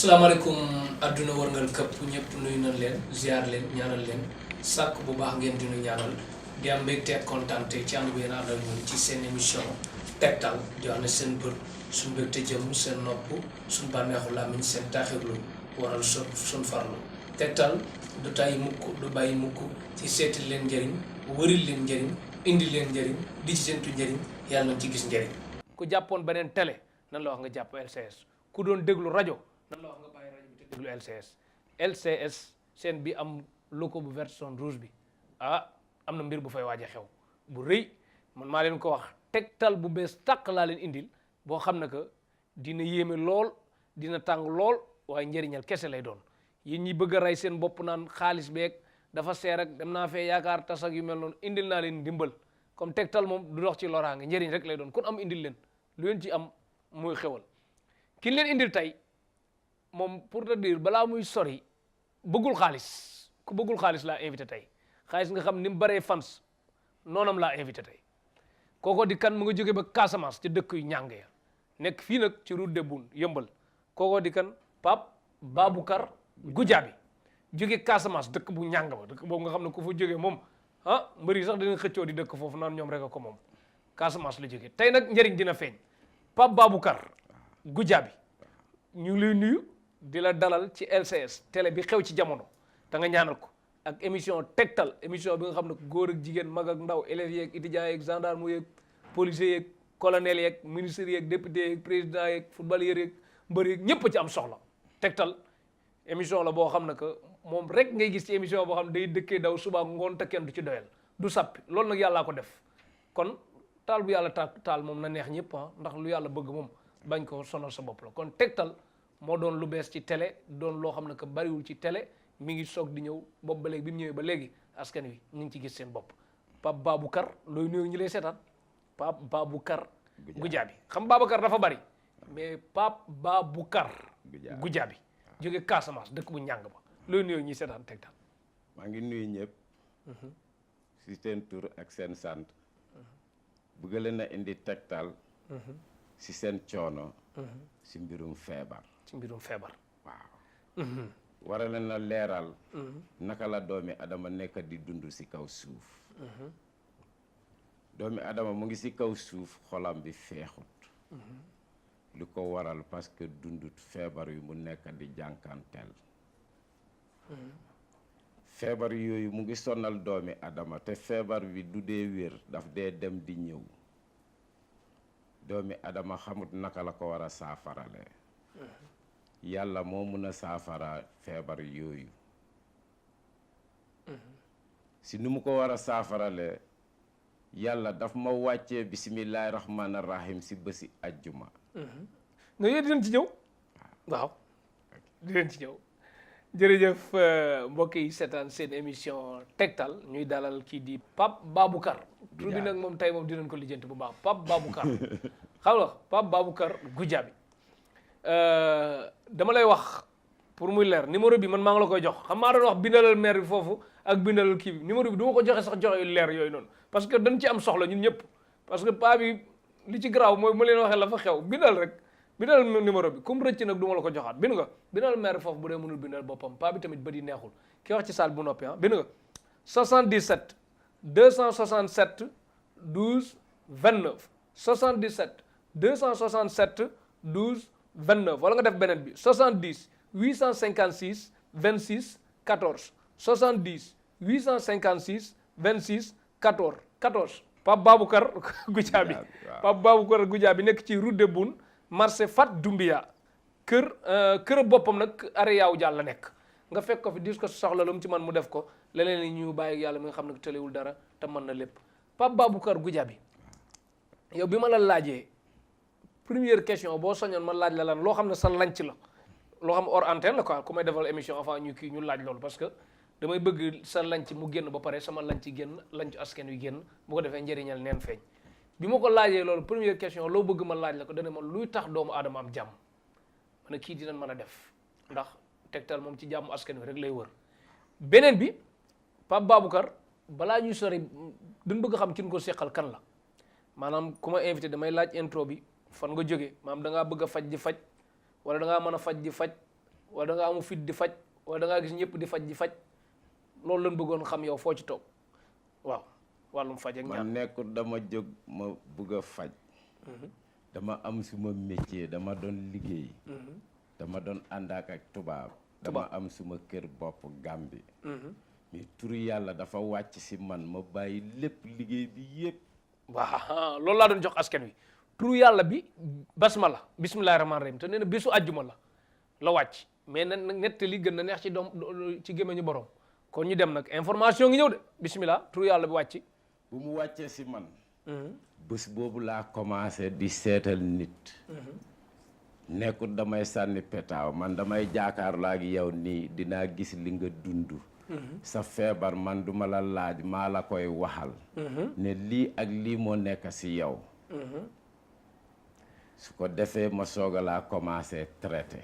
salaamaaleykum adduna wërngal këpp ñëpp nuyu nañ leen ziar leen ñaanal leen sàkk bu baax ngeen di nu ñaanal di am mbégte ak kontaante ci ànd bi yéen àndal ñun ci seen émission tegtal di wax ne seen bët suñ mbégte jëm seen nopp suñ bànneexu làmmiñ seen taaxirlu waral suñ farlu tegtal du tàyyi mukk du bàyyi mukk ci seeti leen njëriñ wëril leen njëriñ indi leen njëriñ di ci seentu njëriñ yàlla nañ ci gis njëriñ. ku jàppoon beneen télé nan la wax nga jàpp LCS ku doon déglu rajo nan la wax nga bàyyi rajo bi te déglu LCS seen bi am logo bu vert son rouge bi am na mbir bu fay waaj a xew bu rëy man maa leen ko wax tegtal bu bees tàq laa leen indil boo xam ne que dina yéeme lool dina tàng lool waaye njëriñal kese lay doon yéen ñi bëgg a rey seen bopp naan xaalis beeg dafa seer ak dem naa fee yaakaar tas ak yu mel noonu indil naa leen ndimbal comme tegtal moom du dox ci loraange njëriñ rek lay doon kon am indil leen lu leen ci am muy xewal ki leen indil tey moom pour te dire balaa muy sori bëggul xaalis ku bëggul xaalis laa invité tey xaalis nga xam ni mu baree fans noonam laa invité tey kooko di kan mu nga jóge ba Casamance ci dëkk yu ñàng ya nekk fii nag ci route de Boune yëmbal kooko di kan Pape Baboucar Goudiaby jóge Casamance dëkk bu ñàng ba dëkk boobu nga xam ne ku fa jóge moom mbër yi sax dina xëccoo di dëkk foofu naan ñoom rek a ko moom Casamance la jóge tey nag njëriñ dina feeñ Pape Baboucar Goudiaby ñu ngi lay nuyu di la dalal ci LCS télé bi xew ci jamono te nga ñaanal ko ak émission tegtal émission bi nga xam ne góor ak jigéen mag ak ndaw élèves yeeg étudiants yeeg gendarme yeeg policiers yeeg colonel yeeg ministres yeeg député yeeg président yeeg footballeur yeeg mbër yeeg ñëpp ci am soxla tegtal émission la boo xam ne que moom rek ngay gis ci émission boo xam ne day dëkkee daw suba ngoon te kenn du ci doyal du sappi loolu nag yàllaa ko def kon taal bu yàlla taal moom na neex ñëpp ndax lu yàlla bëgg moom bañ ko sonal sa bopp la kon tegtal moo doon lu bees ci télé doon loo xam ne que bariwul ci télé mi ngi soog di ñëw bopp ba léegi bi mu ñëwee ba léegi askan wi ñu ngi ci gis seen bopp Pape Baboucar looy nuyu ñu lay seetaan Pape Baboucar Goudiaby xam Babacar dafa bari mais Pape Baboucar Goudiaby jóge Casamance dëkk bu ñàng ba looy nuyu ñuy seetaan tegtal maa ngi nuyu ñëpp si seen tur ak seen sant bëgg leen a indi tegtal si seen coono si mbirum feebar waaw wara leen a leeral naka la doomi adama nekk di dund si kaw suuf doomi adama mu ngi si kaw suuf xolam bi feexut lu ko waral parce que dundut feebar yu mu nekk di jànkanteel feebar yooyu mu ngi sonal doomi adama te feebar bi du dee wér daf dee dem di ñëw doomi adama xamut naka la ko war a saafarale yàlla moo mun a saafara feebar yooyu si nu mu ko war a saafarale yàlla daf ma wàccee bisimillahi rahmaani rahim si bési ajjuma nga yooyu dinañ ci ñëw waaw dinañ ci ñëw jërëjëf mbokk yi seetaan seen émission tegtal ñuy dalal kii di Pape Baboucar tur bi nag moom tey moom dinañ ko lijjanti bu baax Pape Baboucar xam nga Pape Baboucar Goudiaby dama lay wax pour muy leer numéro bi man maa ngi la koy jox xam maa doon wax bindalal maire bi foofu ak bindalal kii bi numéro bi du ma ko joxe sax joxe leer yooyu noonu parce que dañ ci am soxla ñun ñëpp parce que paa bi li ci garaaw mooy ma leen waxee la fa xew bindal rek bindal numéro bi comme rëcc nag du ma la ko joxaat bind nga bindal maire foofu bu dee mënul bindal boppam paa bi tamit ba di neexul ki wax ci salle bu noppi bind nga 77 267 12 29 77 267 12 29 wala nga def beneen bi 70 856 26 14 70 856 26 14 Pape Baboucar Goudiaby Pape Baboucar Goudiaby nekk ci route de Boune marché Fat Doumbia kër boppam nag are yaaw jàll la nekk nga fekk ko fi dis ko soxla lu mu ci man mu def ko leneen li ñu bàyyi yàlla mi nga xam ne tëlewul dara te mën na lépp Pape Baboucar Goudiaby yow bi ma la laajee première question boo soñoon ma laaj la lan loo xam ne sa lanc la loo xam hors antenne la quoi ku may defal émission avant ñu kii ñu laaj loolu parce que damay bëgg sa lanc mu génn ba pare sama lanc génn lanc askan wi génn bu ko defee njëriñal neen feeñ bi ma ko laajee loolu première question loo bëgg ma laaj la ko dana ma luy tax doomu aadama am jàmm ma ne kii dinañ mën a def ndax tegtal moom ci jàmm askan wi rek lay wër beneen bi Pape Baboucar balaa ñuy sori duñ bëgg xam kin ko seqal kan la maanaam ku ma invité damay laaj intro bi fan nga jógee maanaam da ngaa bëgg a faj di faj wala da ngaa mën a faj di faj wala da nga amu fit di faj wala da ngaa gis ñëpp di faj loolu lañ bëggoon xam yow foo ci toog waaw wàllum faj ak ñaan. man nekkul dama jóg ma bëgg a faj. dama am suma métier dama doon liggéey. dama doon ànd ak tubaab. dama am suma kër bopp Gàmbi. mais turu yàlla dafa wàcc si man ma bàyyi lépp liggéey bi yëpp. waaw loolu laa doon jox askan wi turu yàlla bi basmala bismillahi rahmaani rahim te nee na bésu àjjuma la wàcc mais na nettali gën na neex ci doom ci gémmiñu borom kon ñu dem nag information ngi ñëw de bismillah turu yàlla bi wàcc. bu mu wàccee si man. bés boobu laa commencé di seetal nit. nekkul damay sànni petaaw man damay jaakaarloo ak yow nii dinaa gis li nga dund. sa feebar man duma la laaj maa la koy waxal. ne lii ak lii moo nekk si yow. su ko defee ma soog a laa commencé traité.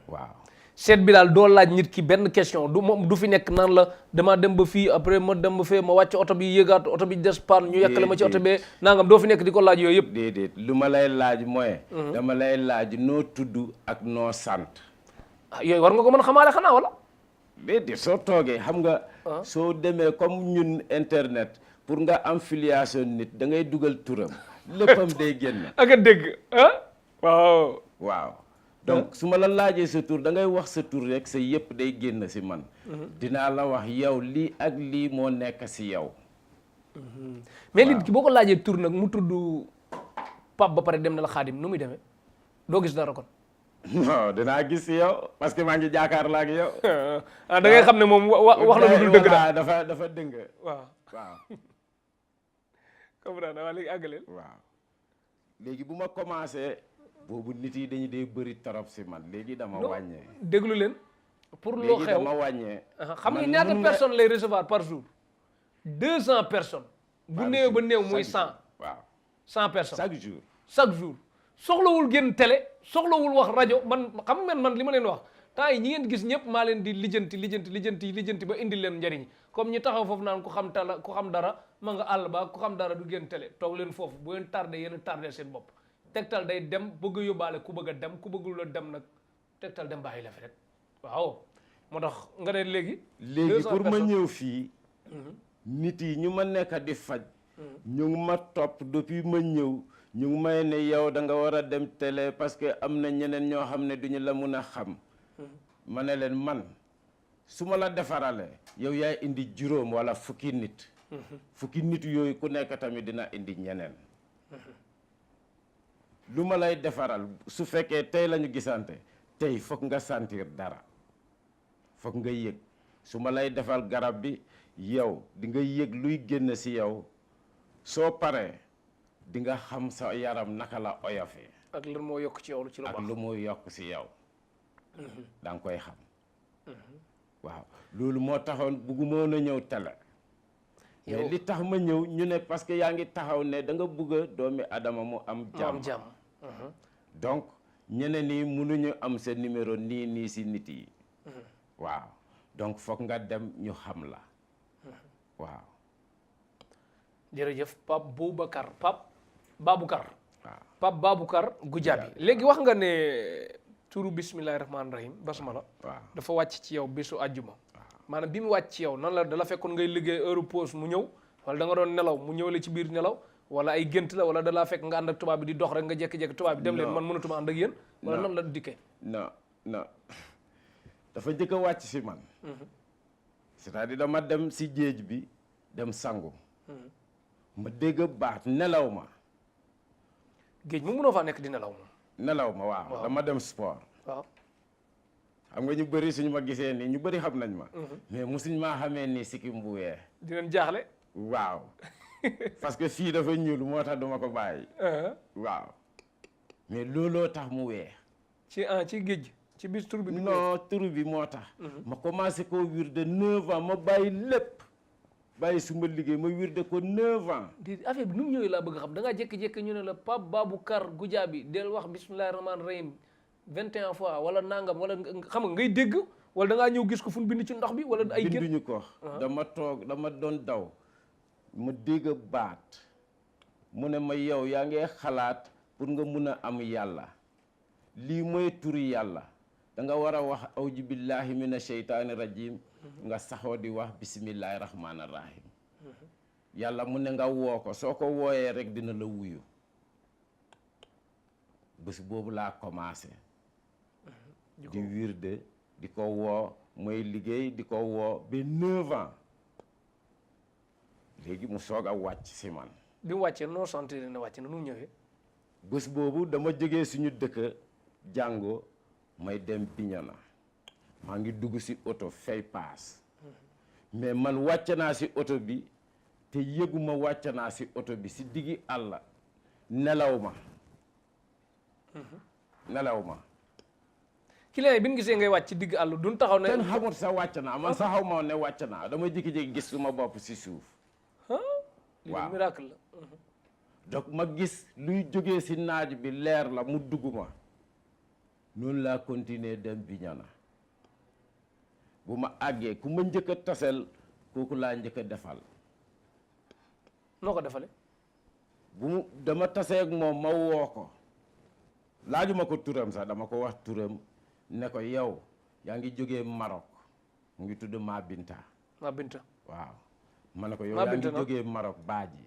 waaw. seet bi daal doo laaj nit ki benn question du moom du fi nekk naan la dama dem ba fii après ma dem ba fee ma wàcc oto bi yëgaat oto bi des panne ñu yekkale ma ci oto bee nangam doo fi nekk di ko laaj yooyu yëpp. déedéet lu ma lay laaj mooy. dama lay laaj noo tudd ak noo sant. yooyu war nga ko mën a xamaale xanaa wala. déedéet soo toogee xam nga. soo demee comme ñun internet pour nga am filiation nit da ngay dugal turam léppam day génn. ak a dégg waaw. waaw donc su ma la laajee sa tur da ngay wax sa tur rek sa yëpp day génn si man. dinaa la wax yow lii ak lii moo nekk si yow. mais nit ki boo ko laajee tur nag mu tudd Pape ba pare dem na la Xaadim nu muy demee doo gis dara kon. non dinaa gis si yow parce que maa ngi jaakaarloo ak yow. da ngay xam ne moom wax la lu dul dëgg daal dafa dëng. waaw. comprendre naa léegi àggaleel. waaw léegi bu ma commencé. boobu nit yi dañu dee bëri trop si man léegi dama wàññee. déglu leen. pour loo xew léegi dama wàññee. xam nga ñaata personnes lay recevoir par jour. 200 personnes. bu néew ba néew muy 100. waaw 100 personnes chaque jour. soxlawul génn télé soxlawul wax rajo man xam nga man li ma leen wax temps yi ñi ngeen gis ñëpp maa leen di lijjanti ba indil leen njariñ comme ñi taxaw foofu naan ku xam dara ma nga àll ba ku xam dara du génn télé toog leen foofu bu ngeen tardé yéen a tardé seen bopp. Tektal day dem bëgg a yóbbaale ku bëgg a dem ku bëggul a dem nag Tektal dem bàyyi la fi rek waaw moo tax nga ne léegi pour ma ñëw fii nit yi ñu ma nekk di faj ñu ngi ma topp depuis ma ñëw ñu ngi may ne yow da nga war a dem télé parce que am na ñeneen ñoo xam ne duñu la mun a xam ma ne leen man su ma la defaralee yow yaay indi juróom wala fukki nit yooyu ku nekk tamit dina indi ñeneen lu ma lay defaral su fekkee tey lañu gisante tey foog nga sentir dara foog nga yëg su ma lay defal garab bi yow di nga yëg luy génn si yow soo paree di nga xam sa yaram naka la oyofee. ak lu moo yokk ci yow ci lu baax ak lu moo yokk si yow. da nga koy xam. waaw loolu moo taxoon bëgguma woon a ñëw télé. mais li tax ma ñëw ñu ne parce que yaa ngi taxaw ne da nga bëgg a doomi adama mu am jàmm. donc ñeneen ñi mënuñu am seen numéro nii si nit yi. waaw donc foog nga dem ñu xam la. waaw. jërëjëf Pape Boubacar Pape Baboucar. waaw Pape Baboucar Goudiaby léegi wax nga ne turu bismillahi rahmaani rahim basmala. waaw dafa wàcc ci yow bésu àjjuma. maanaam bi mu wàcc ci yow nan la dala fekkoon ngay liggéey heure pause mu ñëw wala da nga doon nelaw mu ñëw la ci biir nelaw wala ay gént la wala dalaa fekk nga ànd ak tubaab bi di dox rek nga jékki-jékki tubaab bi dem leen man mënatuma ànd ak yéen wala nan la dikkee. non dafa njëkk a wàcc si man. c'est-à-dire dama dem si géej bi dem sangu. ma dégg baat nelaw ma. géej mu mënoo faa nekk di nelaw moom. nelaw ma waaw dama dem sport. waaw. xam nga ñu bëri suñu ma gisee nii ñu bëri xam nañ ma. mais musuñ maa xamee nii sikkim bu weex. di leen jaaxle. waaw parce que fii dafa ñuul moo tax duma ko bàyyi. waaw mais looloo tax mu weex. ci géej ci biir tur bi. non tur bi moo tax. ma commencé koo wirde 9 ans ma bàyyi lépp bàyyi suma liggéey ma wirde ko 9 ans. di affaire bi nu mu ñëwee laa bëgg a xam da ngaa jékki-jékki ñu ne la Pape Baboucar Goudiaby del wax bismillahi rahmaani rahim 21 fois wala nangam wala xam nga ngay dégg wala da ngaa ñëw gis ko fu ñu bind ci ndox bi wala ay gént binduñu ko. dama doon daw ma dégg baat mu ne ma yow yaa ngi xalaat pour nga mun a am yàlla lii mooy turi yàlla da nga war a wax awju billahi mina sheytaani rajim nga saxoo di wax bismillahi rahmaani rahim yàlla mu ne nga woo ko soo ko wooyee rek dina la wuyu bés boobu laa commencé di wirde di ko woo mooy liggéey di ko woo ba 9 ans léegi mu soog a wàcc si man bi mu wàccee noo sentir ne wàcc na nu mu ñëwee bés boobu dama jógee suñu dëkk jàngo may dem Bignona maa ngi dugg si oto fay paas mais man wàcc naa si oto bi te yëguma wàcc naa si oto bi si diggi àll nelaw ma client yi bi ñu gisee ngay wàcc ci digg àll duñ taxaw ne kenn xamut sa wàcc naa man sa xaw ma ne wàcc naa dama jékki-jékki gis suma bopp si suuf waaw miracle la donc ma gis luy jógee si naaj bi leer la mu dugg ma noonu laa continuer dem Bignona bu ma àggee ku ma njëkk a tasel kooku laa njëkk a defal noo ko defale dama taseeg moom ma woo ko laajuma ko turam sax dama ko wax turam ne ko yow yaa ngi jógee Maroc mu ngi tudd Ma Binta waaw ma ne ko yow yaa ngi jógee Maroc baaji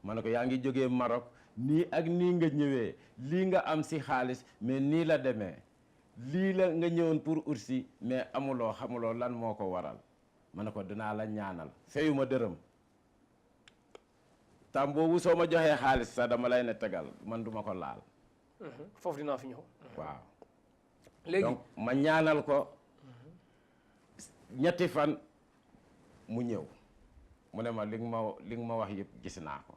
ma ne ko yaa ngi jógee Maroc nii ak nii nga ñëwee lii nga am si xaalis mais nii la demee lii la nga ñëwoon pour ursi mais xamuloo lan moo ko waral ma ne ko dinaa la ñaanal feyuma dërëm tam boobu soo ma joxee xaalis sax dama lay ne tegal man duma ko laal foofu dinaa fi ñëw waaw léegi donc ma ñaanal ko ñetti fan mu ñëw mu ne ma li nga ma wax yëpp gis naa ko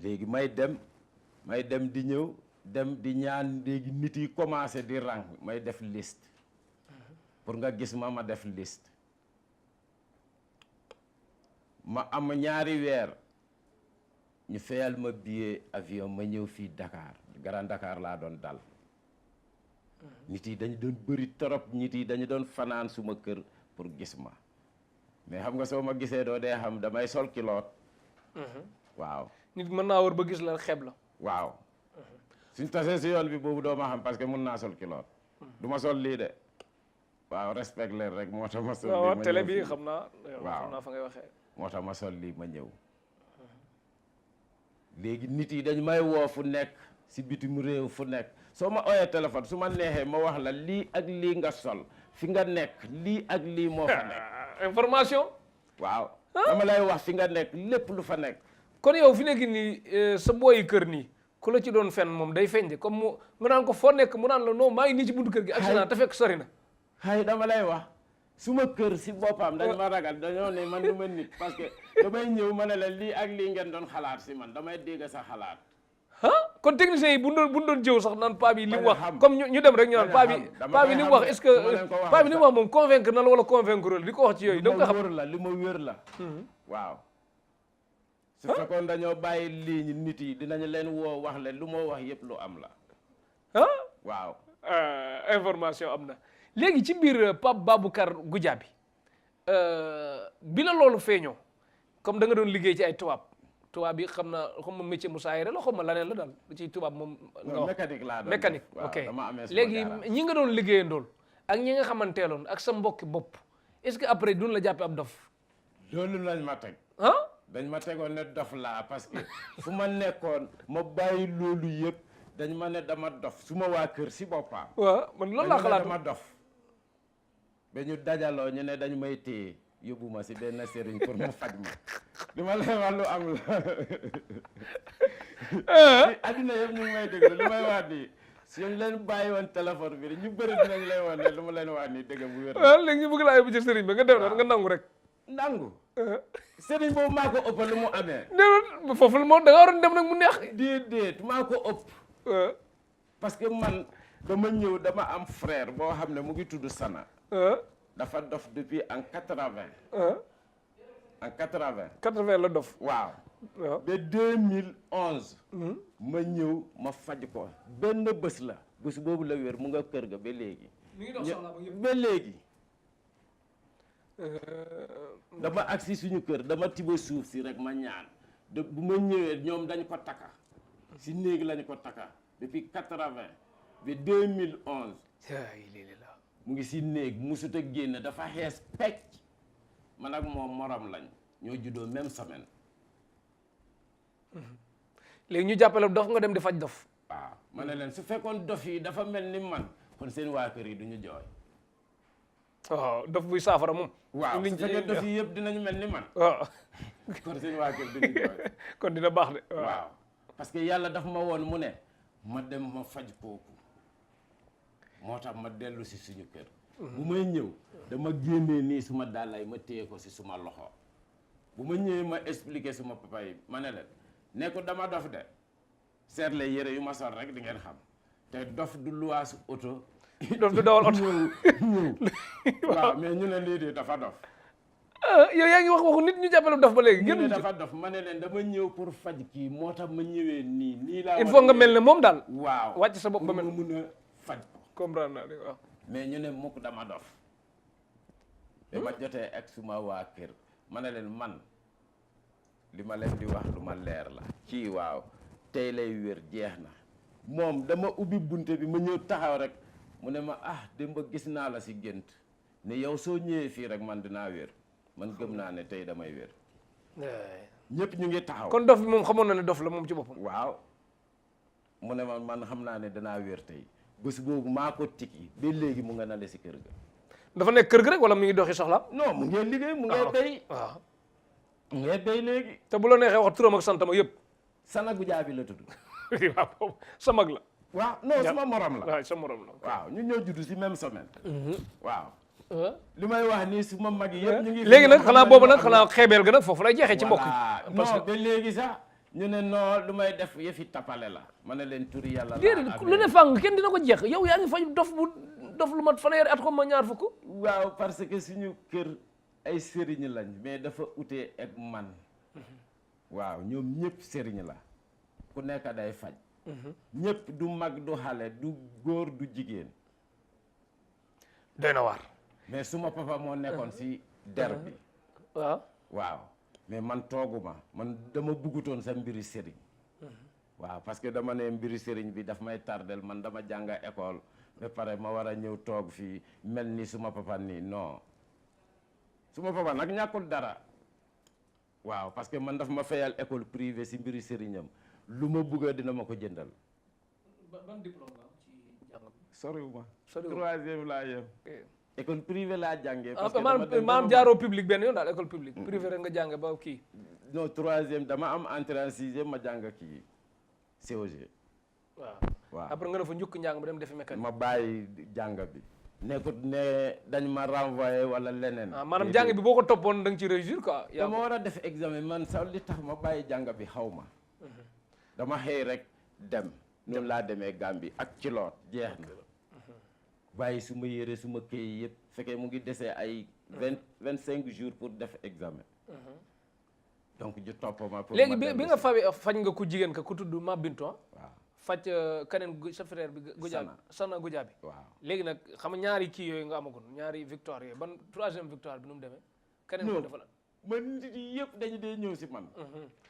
léegi may dem di ñëw dem di ñaan léegi nit yi commencé di rang may def liste pour nga gis ma def liste ma am ñaari weer ñu fayal ma billet avion ma ñëw fii Dakar Grand Dakar laa doon dal nit yi dañu doon bëri torop nit yi dañu doon fanaan suma kër pour gis ma mais xam nga soo ma gisee doo dee xam damay sol kiloot waaw nit mën naa war ba gis la xeeb la waaw suñ tasee si yoon bi boobu doo ma xam parce que mun naa sol kiloot du ma sol lii de waaw respect leen rek moo tax ma sol lii ma télé bi xam naa fa ngay waxee moo tax ma sol lii ma ñëw léegi nit yi dañ may woo fu nekk si bitim réew fu nekk soo ma ooyee téléphone su ma neexee ma wax la lii ak lii nga sol fi nga nekk lii ak lii moo fa nekk information waaw dama lay wax fi nga nekk lépp lu fa nekk kon yow fi nekk nii sa booyi kër nii ku la ci doon fen moom day feeñ de comme mu nga naan ko foo nekk mu naan la non maa ngi nii ci buntu kër gi accident te fekk sori na xay dama lay wax suma kër si boppam dañ ma ragal dañoo ne man du ma nit parce que damay ñëw ma ne la lii ak lii ngeen doon xalaat si man damay dégg sa xalaat kon techniciens yi bu doon jëw sax naan paa bi li mu wax comme ñu dem rek ñu naan paa bi li mu wax est-ce que paa bi li mu wax moom convaincre na la wala convaincre la di ko wax ci yooyu da nga ko xam li ma wér la waaw su fekkoon dañoo bàyyi lii ñi nit yi dinañu leen woo wax leen lu moo wax yëpp lu am la waaw information am na léegi ci biir Pape Baboucarr Goudiaby bi la loolu feeñoo comme da nga doon liggéey ci ay tubaab bi xam ma métier musaayire la xam ma laneen la daal ci tubaab moom nga wax mécanique laa doon mécanique ok léegi ñi nga doon liggéeyandool ak ñi nga xamanteeloon ak sa mbokki bopp est-ce que après duñ la jàppe ab dof loolu lañ ma teg dañ ma tegoon ne dof laa parce que fu ma nekkoon ma bàyyi loolu yëpp dañ ma ne dama dof su ma waa kër si boppam waaw man loolu laa xalaat dama dof ba ñu dajaloo ñu ne dañ may téye yóbbu ma si benn sëriñ pour mu faj ma li ma lay wax lu am la adduna yëpp ñu ngi may déglu li may wax nii su ñu leen bàyyi woon téléphone bi ñu bëri dinañ lay woon ne lu ma leen wax nii dëgg bu wér léegi ñu bëgg laa yóbbu ci sëriñ ba nga def nga nangu rek nangu sëriñ boobu maa ko ëpp lu mu amee déedéet foofu moom da nga waroon dem nag mu neex déedéet maa ko ëpp parce que man dama ñëw dama am frère boo xam ne mu ngi tudd Sana dafa dof depuis en 80 en 80 la dof waaw ba 2011 ma ñëw ma faj ko benn bés la bés boobu la wér mu nga kër ga ba léegi ba léegi dama agsi suñu kër dama tiba suuf si rek ma ñaan bu ma ñëwee ñoom dañ ko takka si néegi lañ ko takka depuis 80 ba 2011 lii la mu ngi si néeg musut a génn dafa xees pecc man ak moom morom lañ ñoo juddoo même semaine. léegi ñu jàppale dof nga dem di faj dof. waaw ma ne leen su fekkoon dof yi dafa mel ni man kon seen waa kër yi du ñu jooy. waaw dof buy saafara moom. waaw su fekkee dof yi yëpp dinañu mel ni man. waaw kon seen waa kër du ñu jooy. kon dina baax de. waaw parce que yàlla daf ma woon mu ne ma dem ma faj kooku moo tax ma dellu si suñu kër. bu may ñëw dama génnee nii suma dàllay ma téye ko si suma loxo bu ma ñëwee ma expliquer suma papa yi ma ne leen ne ko dama dof de seetle yére yu ma sol rek di ngeen xam te dof du luwaas oto. dof du dawal oto ñëw waaw mais ñu ne lii de dafa dof. yow yaa ngi wax waxu nit ñu jàppale dof ba léegi. ñu ne dafa dof ma ne leen dama ñëw pour faj kii moo tax ma ñëwee nii laa. il faut nga mel ne moom daal. waaw wàcc sa bopp ba mel mun a faj ko. comprendre naa de waaw. mais ñu ne mukk dama dof. dama jotee ak suma waa kër ma ne leen man li ma leen di wax lu ma leer la. kii waaw tey lay wér jeex na moom dama ubbi bunte bi ma ñëw taxaw rek mu ne ma démb gis naa la si gént ne yow soo ñëwee fii rek man dinaa wér man gëm naa ne tey damay wér. ñëpp ñu ngi taxaw. kon dof bi moom xamoon na ne dof la moom ci boppam. waaw mu ne man xam naa ne danaa wér tey bés boobu maa ko tikki ba léegi mu nga nale si kër ga. dafa nekk kër ga rek wala mu ngi doxi soxlaam. non mu ngee liggéey mu ngee béy. waaw mu ngee béy léegi. te bu la neexee wax turam ak santam yëpp. Sana Gujaabi la tudd. waaw boobu sa mag la. waaw non sama morom la. waaw sa morom la. waaw ñu ñëw juddu si même semaine. waaw. li may wax nii su ma mag yëpp ñu ngi. léegi nag xanaa boobu nag xanaa xeebeel ga nag foofu lay jeexee ci mbokk yi. non ba léegi sax ñu ne non lu may def yëfi tapale la. ma ne leen turi yàlla la. déedéet lu ne fàng kenn dina ko jeex yow yaa ngi fay dof lu mat fanweeri at ko ma ñaar fukk. waaw parce que suñu kër ay sëriñ lañ mais dafa utee ak man. waaw ñoom ñëpp sëriñ la ku nekk day faj. ñëpp du mag du xale du góor du jigéen. doy na waar. mais suma papa moo nekkoon si der bi. waaw mais man tooguma man dama buggutoon sa mbiri sëriñ. waaw parce que dama ne mbiri sëriñ bi daf may tardel man dama jànga école ba pare ma war a ñëw toog fii mel ni suma papa nii non suma papa nag ñàkkul dara. waaw parce que man daf ma fayal école privée si mbiri sëriñam lu ma bëgg dina ma ko jëndal. ban diplôme nga am ci jàng bi. soriwuma. troisième laa yem. école privée laa jàngee. parce que maanaam jaaroo public benn yoon daal école publique. privé rek nga jànge ba kii. non troisième dama am entrée en sixième ma jàng kii COG. waaw après nga dafa njukk njàng ba dem defi mécanique. ma bàyyi jàng bi. nekkut ne dañ ma renvoyé wala leneen. maanaam jàng bi boo ko toppoon da nga ci réussir quoi. dama war a def examen man sax li tax ma bàyyi jàng bi xaw ma. dama xëy rek dem. noonu laa demee Gambie ak ci loot jeex na. bàyyi su ma yére su ma këy yëpp fekkee mu ngi desee ay 25 jours pour def examen. donc ju topp ma. pour léegi bi nga faj nga ku jigéen ka ku tudd Ma Bintu. waaw faj keneen sa frère bi. Gujaabi Sana Gujaabi. waaw léegi léegi nag xam nga ñaari kii yooyu nga amagoon ñaari victoire yooyu ban troisième victoire bi nu mu demee. keneen ko defal man nit yi yëpp dañu dee ñëw si man.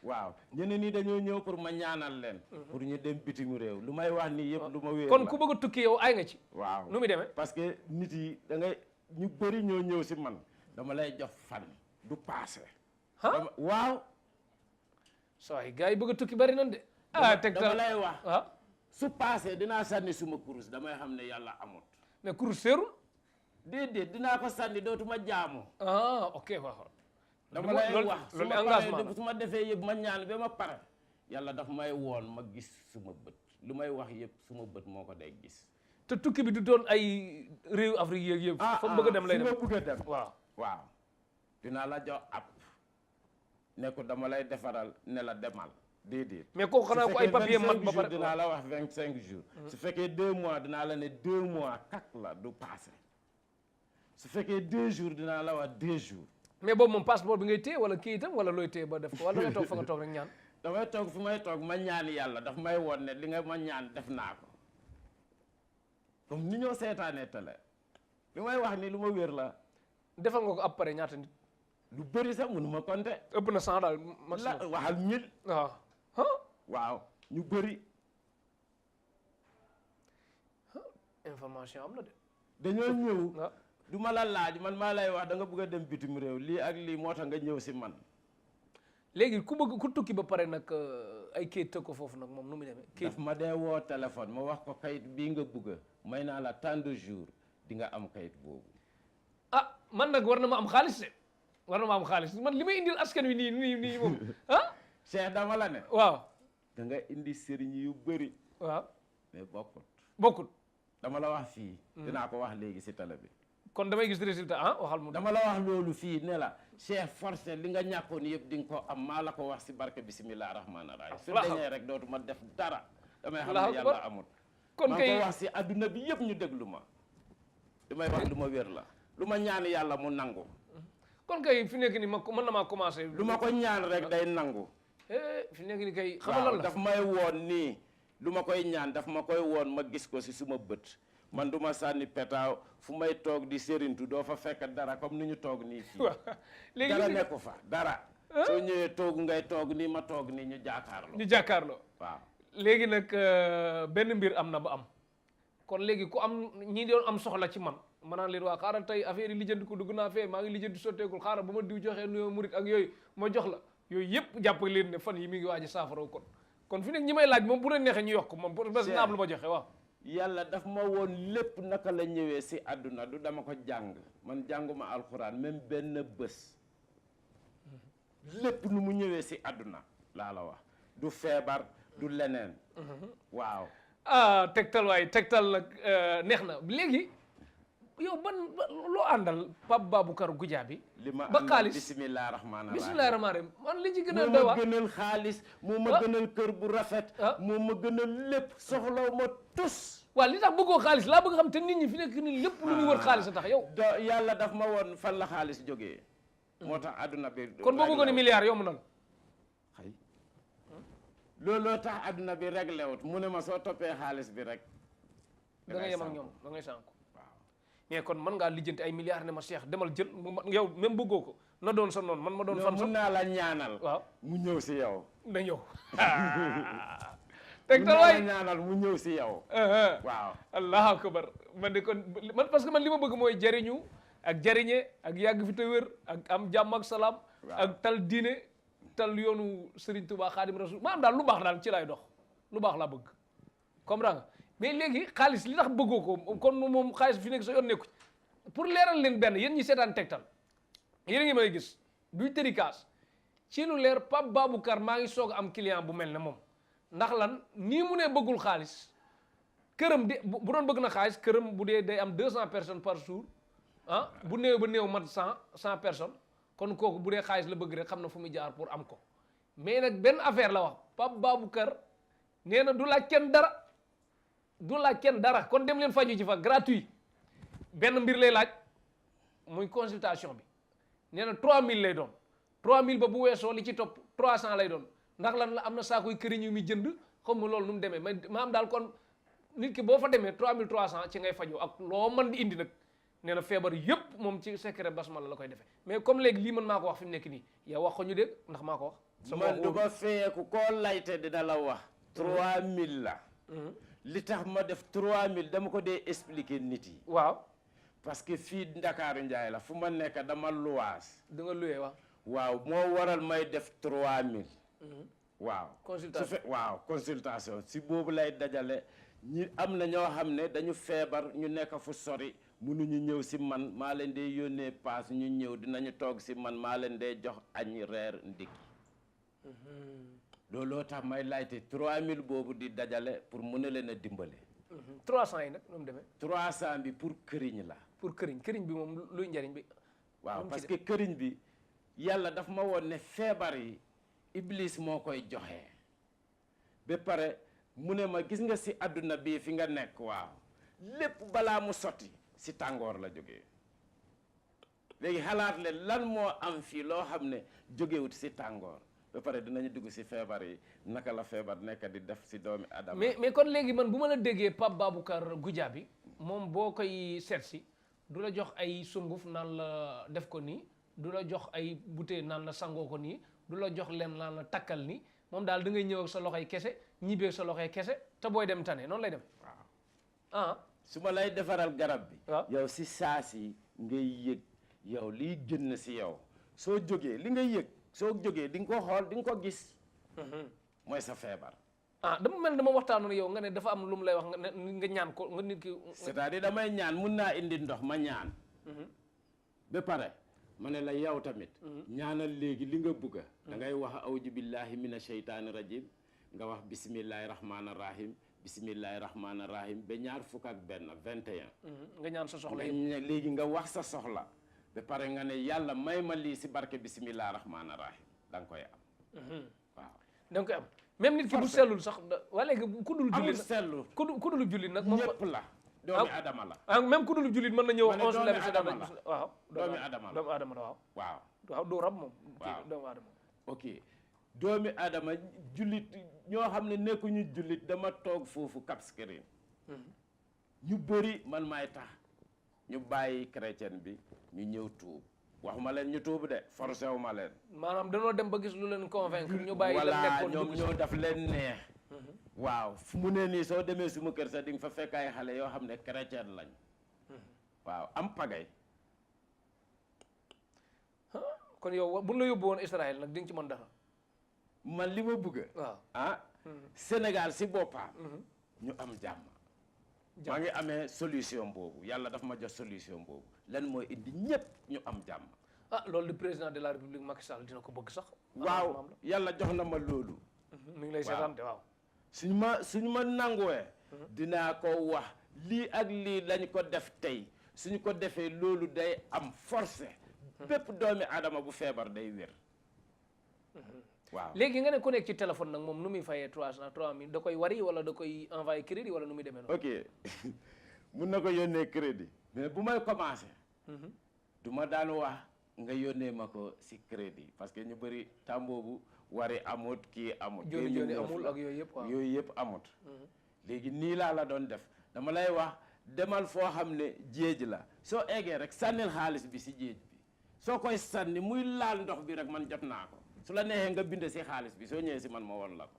waaw ñeneen ñi dañoo ñëw pour ma ñaanal leen. pour ñu dem bitim réew lu may wax nii yëpp lu ma wéer kon ku bëgg a tukki yow ay nga ci. waaw nu muy demee. parce que nit yi da ngay ñu bëri ñoo ñëw si man dama lay jox fan du paase. waaw. saa yi gars yi bëgg a tukki bari nan de. tegtal dama lay wax. su paasee dinaa sànni suma kurus damay xam ne yàlla amut. mais kurus seerul. déedéet dinaa ko sànni dootuma jaamu. ok waaw. dama lay wax loolu engagement su ma defee yëpp ma ñaan ba ma pare. yàlla daf may woon ma gis suma bët lu may wax yëpp suma bët moo ko day gis. te tukki bi du doon ay réew Afrique yeeg yëpp. fa mu bëgg a dem lay dem fi ma bëgg a dem. waaw dinaa la jox ab ne ko dama lay defaral ne la demal. déedéet mais kooku xanaa ko ay papier mat ba pare dinaa la wax 25 jours. su fekkee 2 mois dinaa la ne 2 mois kak la du passé. su fekkee 2 jours dinaa la wax 2 jours. mais boobu moom passeport bi ngay téye wala kii itam wala looy téye ba def ko wala dangay toog fa nga toog rek ñaan. damay toog fi may toog ma ñaan yàlla daf may woon ne li nga ma ñaan def naa ko. comme ni ñoo seetaanee télé. li may wax ni lu ma wér la. defal nga ko ab pare ñaata nit. lu bëri sax mënu ma compter. ëpp na 100 daal. la waxal 1000. waaw. waaw ñu bëri. information am na de. dañoo ñëw. waaw du ma la laaj man maa lay wax da nga bëgg a dem bitim réew lii ak lii moo tax nga ñëw si man. léegi ku tukki ba pare nag ay kayit tëgg ko foofu nag moom nu mu demee. kayit daf ma dee woo téléphone ma wax ko kayit bii nga bëgg may naa la tant de jours di nga am kayit boobu. ah man nag war na ma am xaalis de war na ma am xaalis man li may indil askan wi nii moom ah. Cheikh dama la ne. waaw. da nga indi sëriñ yu bëri. waaw mais bokkut. dama la wax fii. dinaa ko wax léegi si télé bi. kon damay gis résultat waxal mu. dama la wax loolu fii ne la Cheikh forcé li nga ñàkkoon yëpp di nga ko am maa la ko wax si barke bisimilah rahmaani rahim. su dañee rek dootuma def dara. damay xam ne yàlla amul. kon kay maa ko wax si adduna bi yëpp ñu déglu ma. damay wax lu ma wér la. lu ma ñaan yàlla mu nangu. kon kay fi nekk ni mën na maa commencé. lu ma ko ñaan rek day nangu. fi nekk ni kay. xam nga lan la daf may woon nii. lu ma koy ñaan daf ma koy woon ma gis ko si suma bët. man du ma sànni petaaw fu may toog di sërintu doo fa fekk dara comme ni ñu toog nii fii. léegi dara nekku fa dara. soo ñëwee toog ngay toog nii ma toog nii ñu jàkkaarloo. waaw léegi nag benn mbir am na ba am. kon léegi ku am ñi doon am soxla ci man ma naan leen waa xaaral tey affaire yi lijjanti ko dugg naa fee maa ngi lijjanti sotteekul xaaral ba ma diw joxee nuyoo murit ak yooyu ma jox la yooyu yëpp jàpp leen ne fan yi mi ngi waaj a saafara kon fi nekk ñi may laaj moom bu leen neexee ñu yokk moom parce que naa am lu ma joxe waaw. yàlla daf ma woon lépp naka la ñëwee si àdduna du dama ko jàng man jànguma alxuraan même benn bés lépp nu mu ñëwee si àdduna laa la wax du feebar du leneen. waaw. tegtal nag neex na léegi yow loo àndal Pape Baboucar Goudiaby li ma ba xaalis bisimilah rahmaani rahim man li ci gën a doy moo ma gënal xaalis moo ma gënal kër bu rafet moo ma gënal lépp soxlaw ma tus. waaw li tax bëggoo xaalis laa bëgg xam te nit ñi fi nekk ni lépp lu ñu wër xaalis a tax yow. yàlla daf ma woon fan la xaalis jógee. moo tax adduna bi. kon boo bëggoon milliards yomb na la. xëy looloo tax adduna bi réglé wut mu ne ma soo toppee xaalis bi rek. da ngay yem ak ñoom da ngay sànku. mais kon mën ngaa lijjanti ay milliards ne ma Cheikh demal jël yow même bëggoo ko na doon sa noonu man ma doon fan sa mun naa la ñaanal. waaw mu ñëw si yow. na ñëw. tegtal waay ñaanal mu ñëw si yow. waaw. allahu akbar man de kon man parce que man li ma bëgg mooy jariñu ak jariñe ak yàgg fi te wér ak am jàmm ak salaam. ak tal diine tal yoonu Serigne Touba Khadim Rasoul maanaam daal lu baax daal ci lay dox lu baax laa bëgg comprends nga mais léegi xaalis li tax bëggoo ko kon moom xaalis fi nekk sa yoon nekku pour leeral leen benn yéen ñi seetaan tegtal yéen a ngi may gis duy tërikaas ci lu leer Pape Baboucar maa ngi soog a am client bu mel ne moom ndax lan nii mu ne bëggul xaalis këram de bu doon bëgg na xaalis këram bu dee day am 200 personnes par jour bu néew ba néew mat 100 personnes kon kooku bu dee xaalis la bëgg rek xam na fu muy jaar pour am ko mais nag benn affaire la wax Pape Baboucar nee na du laaj kenn dara kon dem leen faju ci fa gratuit benn mbir lay laaj muy consultation bi nee na 3000 lay doon 3000 ba bu weesoo li ci topp 300 lay doon ndax lan la am na saakoy këriñ yu muy jënd xam nga loolu nu mu demee mais maam daal kon nit ki boo fa demee 3300 ci ngay fajoo ak loo mën di indi nag nee na feebar yëpp moom ci secret basmala la koy defee mais comme léegi lii man maa ko wax fi mu nekk nii yow wax ko ñu dégg ndax maa ko wax. man du ko feyeeku koo layte dina la wax. 3000 la. li tax ma def 3000 dama ko dee expliquer nit yi. waaw. parce que fii Ndakaaru Njaay la fu ma nekk dama luwaas. da nga luwee waaw. waaw moo waral may def 3000. waaw. consultation si boobu lay dajale ñi am na ñoo xam ne dañu feebar ñu nekk fu sori mënuñu ñëw si man maa leen dee yónnee paas ñu ñëw dinañu toog si man maa leen dee jox añ reer ndékki. looloo tax may laajte 3000 boobu di dajale pour mën a leen a dimbale. 300 yi nag nu mu demee. 300 bi pour këriñ la. pour këriñ bi moom luy njariñ bi. waaw parce que këriñ bi yàlla daf ma woon ne feebar yi iblis moo koy joxe. ba pare mu ne ma gis nga si àdduna bii fi nga nekk waaw lépp balaa mu sotti si tàngoor la jógee. léegi xalaat leen lan moo am fii loo xam ne jógewut si tàngoor. ba pare dinañu dugg si feebar yi naka la feebar nekk di def si doomi adama mais kon léegi man bu ma la déggee Pape Baboucar Goudiaby moom boo koy seet si du la jox ay sunguf naan la def ko nii du la jox ay bouteille naan la sangoo ko nii du la jox leen naan la takkal nii moom daal da ngay ñëw ak sa loxoy kese ñibbee sa loxoy kese te booy dem tane noonu lay dem. waaw su ma lay defaral garab bi waaw yow si saa si ngay yëg yow liy génn si yow soo jógee li ngay yëg soo jógee di nga ko xool di nga ko gis mooy sa feebar dama mel dama waxtaanoon yow nga ne dafa am lu mu lay wax nga ñaan ko nga nit ki c'est-à-dire damay ñaan mun naa indi ndox ma ñaan ba pare ma ne la yow tamit ñaanal léegi li nga bugga da ngay wax awju billahi mina sheytaani rajim nga wax bismillahi rahmaani rahim bismillahi rahmaani rahim ba ñaar fukk ak benn 21 nga ñaan sa soxla léegi nga wax sa soxla ba pare nga ne yàlla may ma lii si barke bismillahi rahmaani rahim da nga koy am waaw da nga koy am même nit ki bu sellul sax waa léegi ku dul jullit amul sellu ku dul jullit nag moom ñëpp la doomi adama la même ku dul jullit mën na ñëw doomi adama la waaw doomi adama la doomu adama la waaw waaw doo rab moom waaw doomu adama ok doomi adama jullit ñoo xam ne nekkuñu jullit dama toog foofu Cap Skirring ñu bëri man maay tax ñu bàyyi chrétien bi ñu ñëw tuub waxuma leen ñu tuub de forcé wu ma leen maanaam danoo dem ba gis lu leen convaincre ñu bàyyi la nekkoon ñoom ñoo daf leen neex waaw fu mu ne nii soo demee suma kër sax di nga fa fekk ay xale yoo xam ne chrétien lañ waaw am pagay kon yow bu la yóbbu woon Israël nag di nga ci mën dara man li ma bëgg waaw Sénégal si boppam ñu am jàmm maa ngi amee solution boobu yàlla daf ma jox solution boobu lan mooy indi ñëpp ñu am jàmm loolu di président de la république Macky Sall dina ko bëgg sax waaw yàlla jox na ma loolu mi ngi lay seetaan de waaw suñu ma nanguwee dinaa ko wax lii ak lii lañ ko def tey suñu ko defee loolu day am forcé bépp doomi adama bu feebar day wér waaw léegi nga ne ku nekk ci téléphone nag moom nu muy fayee 300 da koy wari wala da koy envoyé crédit wala nu muy demee noonu ok mun na ko yónnee crédit mais bu may commencé du ma daan wax nga yónnee ma ko si crédit parce que ñu bëri temps boobu wari amut kii amut joni amul ak yooyu yëpp waaw yooyu yëpp amut léegi nii laa la doon def dama lay wax demal foo xam ne jéej la soo eggee rek sànnil xaalis bi si jéej bi soo koy sànni muy laal ndox bi rek man jot naa ko su la neexee nga bind si xaalis bi soo ñëwee si man ma won la ko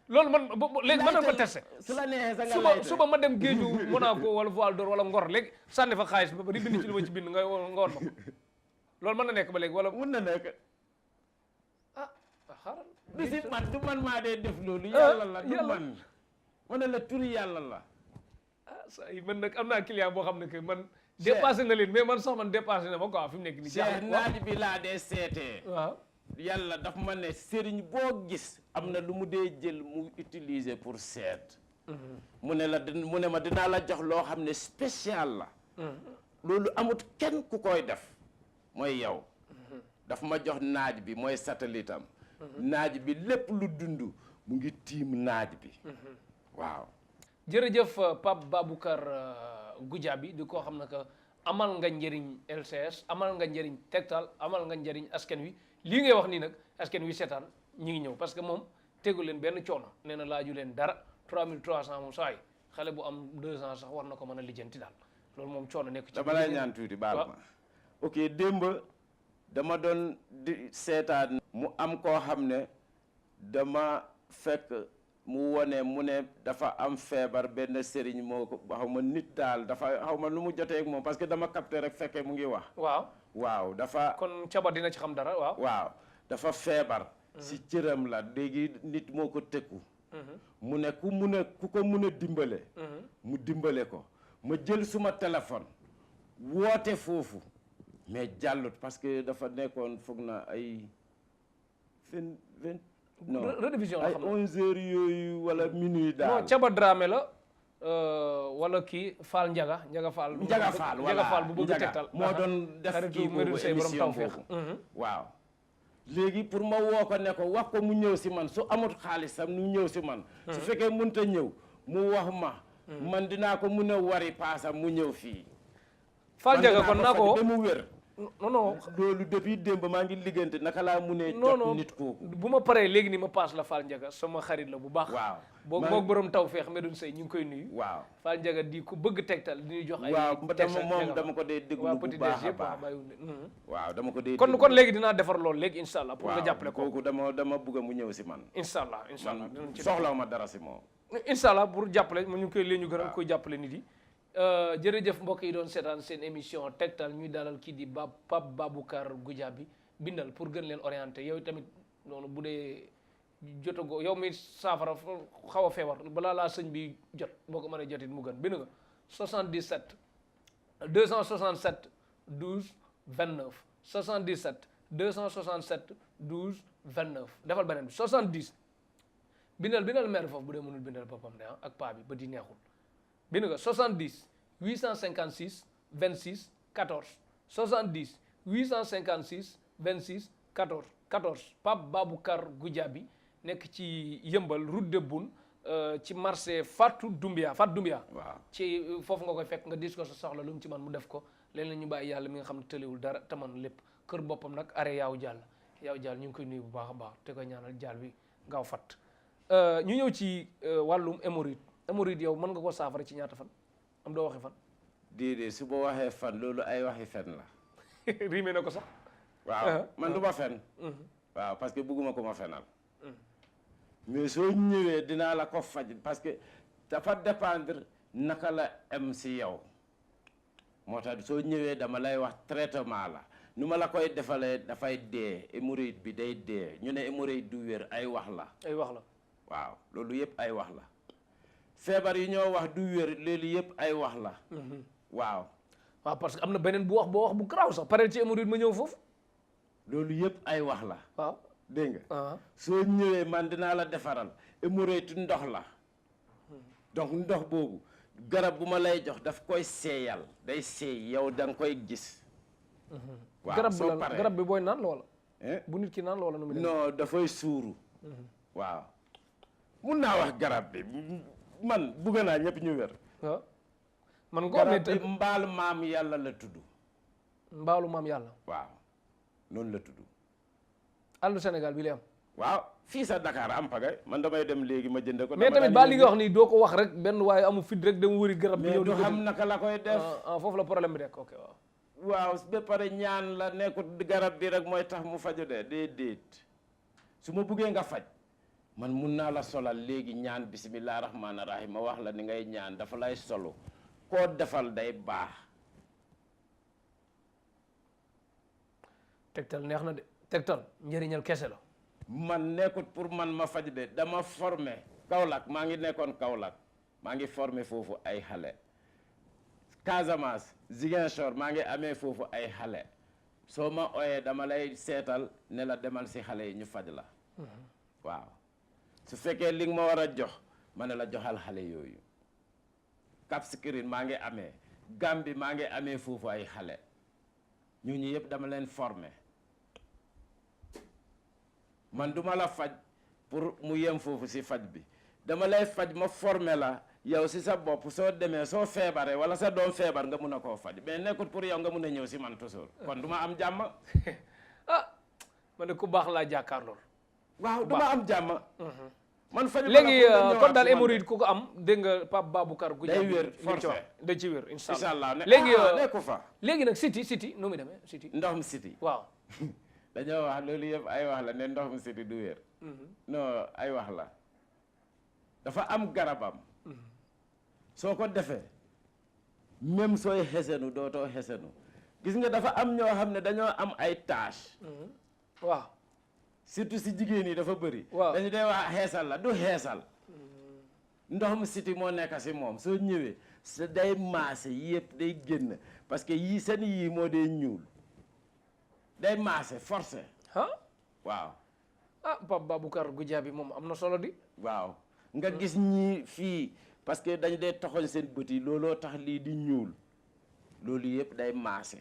loolu man léegi mën na ko testé su la neexee sa nga suba ma dem géeju Monaco wala Voile d'Or wala Ngor léegi sànni fa xaalis bi ba di bind ci lu ma ci bind nga woon ma ko loolu mën na nekk ba léegi wala mun na nekk xaaral du si man du man maa dee def loolu yàlla la du man ma ne la turi yàlla la sa yi man nag am naa client boo xam ne que man dépassé na leen mais man sax man dépassé na ma quoi fi mu nekk nii Cheikh naaj bi laa dee seetee waaw yàlla daf ma ne sëriñ boo gis am na lu mu dee jël mu utiliser pour seet mu ne ma dinaa la jox loo xam ne spécial la loolu amut kenn ku koy def mooy yow daf ma jox naaj bi mooy satellite am naaj bi lépp lu dund mu ngi tiim naaj bi waaw jërëjëf Pape Baboucar Goudiaby di koo xam ne que amal nga njëriñ LCS amal nga njëriñ Tektal amal nga njëriñ askan wi lii ngay wax nii nag askan wi seetaan ñi ngi ñëw parce que moom tegu leen benn coono nee na laaju leen dara 3300 moom saa yi xale bu am 2 ans sax war na ko mën a lijjanti daal loolu moom coono nekk ci dama lay ñaan tuuti baal ma ok démb dama doon di seetaan mu am koo xam ne dama fekk mu wone mu ne dafa am feebar benn sëriñ moo ko xaw ma nit daal dafa xaw ma lu mu jotee ak moom parce que dama capté rek fekkee mu ngi wax waaw dafa kon caba dina ci xam dara waaw dafa feebar si cëram la léegi nit moo ko tëkku mu ne ku ko mun a dimbale mu dimbale ko ma jël suma téléphone woote foofu mais jàllut parce que dafa nekkoon foog na ay rediffusion la ay 11 heures yooyu wala minuit daal non Caba Dramé la wala kii Fall Njaga Fall bu bëgg Tektal moo doon def kii boobu émission boobu waaw léegi pour ma woo ko ne ko wax ko mu ñëw si man su amut xaalisam mu ñëw si man su fekkee mënta ñëw mu wax ma man dinaa ko mun a wari paasam mu ñëw fii Fall Njaga kon naa ko mu wér non loolu depuis démb maa ngi liggante naka laa munee non jot nit kooku. bu ma paree léegi ni ma paas la Fall Ndiaga sama xarit la bu baax. waaw boog borom taw feex Medoune Seye ñu ngi koy nuyu. waaw Fall Ndiaga di ku bëgg tegtal di ñu jox ay. waaw tegtal moom dama ko dee déglu bu baax a baax waaw dama ko dee kon léegi dinaa defar loolu léegi incha allah pour nga jàppale ko. kooku dama bëgg mu ñëw si man. incha allah man soxlaw ma dara si moom. incha allah pour jàppale ñu ngi koy leen ñu gën a koy jàppale nit yi. jërëjëf mbokk yi doon seetaan seen émission tegtal ñuy dalal kii di Pape Baboucar Goudiaby bindal pour gën leen orienté yow tamit noonu bu dee jotago yow mi saafara xaw a feebar balaa laa sëñ bi jot boo ko mënee jotit mu gën bind nga 77 267 12 29 77 267 12 29 defal beneen bi 70 bindal maire foofu bu dee mënul bindal boppam de ak paa bi ba di neexul bind nga 70 856 26 14 70 856 26 14 14 Pape Baboucar Goudiaby nekk ci yëmbal route de Boune ci marché Fatou Doumbia waaw ci foofu nga koy fekk nga dis ko sa soxla lu mu ci man mu def ko léeg-léeg ñu bàyyi yàlla mi nga xam ne tëlewul dara te man lépp kër boppam nag are yaaw jàll ñu ngi koy nuyu bu baax a baax te koy ñaanal jàll bi gaaw fatt ñu ñëw ci wàllum hémorroïde yow mën nga ko saafara ci ñaata fan am doo waxi fan déedéet su ma waxee fan loolu ay waxi fen la riime na ko sax waaw man du ma fen waaw parce que bëgguma ko ma fenal mais soo ñëwee dinaa la ko faj parce que dafa dépendre naka la am si yow moo tax soo ñëwee dama lay wax traitement la nu ma la koy defalee dafay dee hémorroïde bi day dee ñu ne hémorroïde du wér ay wax la waaw loolu yëpp ay wax la feebar yi ñoo wax du wér loolu yëpp ay wax la waaw parce que am na beneen bu wax bu garaaw sax pare ci hémorroïde ma ñëw foofu loolu yëpp ay wax la waaw dégg nga soo ñëwee man dinaa la defaral hémorroïde ndox la donc ndox boobu garab bu ma lay jox daf koy seeyal day seey yow da nga koy gis waaw soo paree garab bi booy naan loola bu nit ki naan loola nu mu non dafay suuru waaw mun naa wax garab bi man bugg naa ñëpp ñu wér man nga garab bi mbaalu maam yàlla la tudd mbaalu maam yàlla waaw noonu la tudd àllu Sénégal bi lay am waaw fii sa Dakar am pagay man damay dem léegi ma jënd ko mais tamit ba li nga wax nii doo ko wax rek benn waaye amu fit rek dem wëri garab bi mais du xam naka la koy def foofu la problème bi nekk ok waaw ba pare ñaan la nekkut garab bi rek mooy tax mu faju de déedéet su ma buggee nga faj man mun naa la solal léegi ñaan bisimilah rahmaani rahim ma wax la ni ngay ñaan dafa lay solo koo defal day baax tegtal neex na de tegtal njëriñal kese la man nekkut pour man ma faj de dama formé Kaolack maa ngi nekkoon Kaolack maa ngi formé foofu ay xale Casamance Ziguinchor maa ngi amee foofu ay xale soo ma ooyee dama lay seetal ne la demal si xale yi ñu faj la waaw su fekkee li nga ma war a jox ma ne la joxal xale yooyu Cap Skirring maa ngi amee Gambie maa ngi amee foofu ay xale ñooñu yëpp dama leen formé man duma la faj pour mu yem foofu si faj bi dama lay faj ma formé la yow si sa bopp soo demee soo feebaree wala sa doom feebar nga mun a koo faj mais nekkut pour yow nga mun a ñëw si man toujours kon duma am jàmm ma ne ku baax laa jàkkaar lool waaw duma am jàmm man faj léegi kon daal hémorroïde ku ko am dégg nga Pape Baboucar Goudiaby day wér forcé da ci wér incha allah léegi nekku fa léegi nag siti nu muy demee siti ndoxum siti waaw dañoo wax loolu yëpp ay wax la ne ndoxum siti du wér non ay wax la dafa am garabam soo ko defee même sooy xesenu dootoo xesenu gis nga dafa am ñoo xam ne dañoo am ay tache waaw surtout si jigéen yi dafa bëri waaw dañu dee wax xeesal la du xeesal ndoxum siti moo nekk si moom soo ñëwee sa day maase yëpp day génn parce que yii seen yii moo dee ñuul day maase forcé waaw Pape Baboucar Goudiaby moom am na solo di waaw nga gis ñii fii parce que dañ dee toxoñ seen bët yi looloo tax lii di ñuul loolu yëpp day maase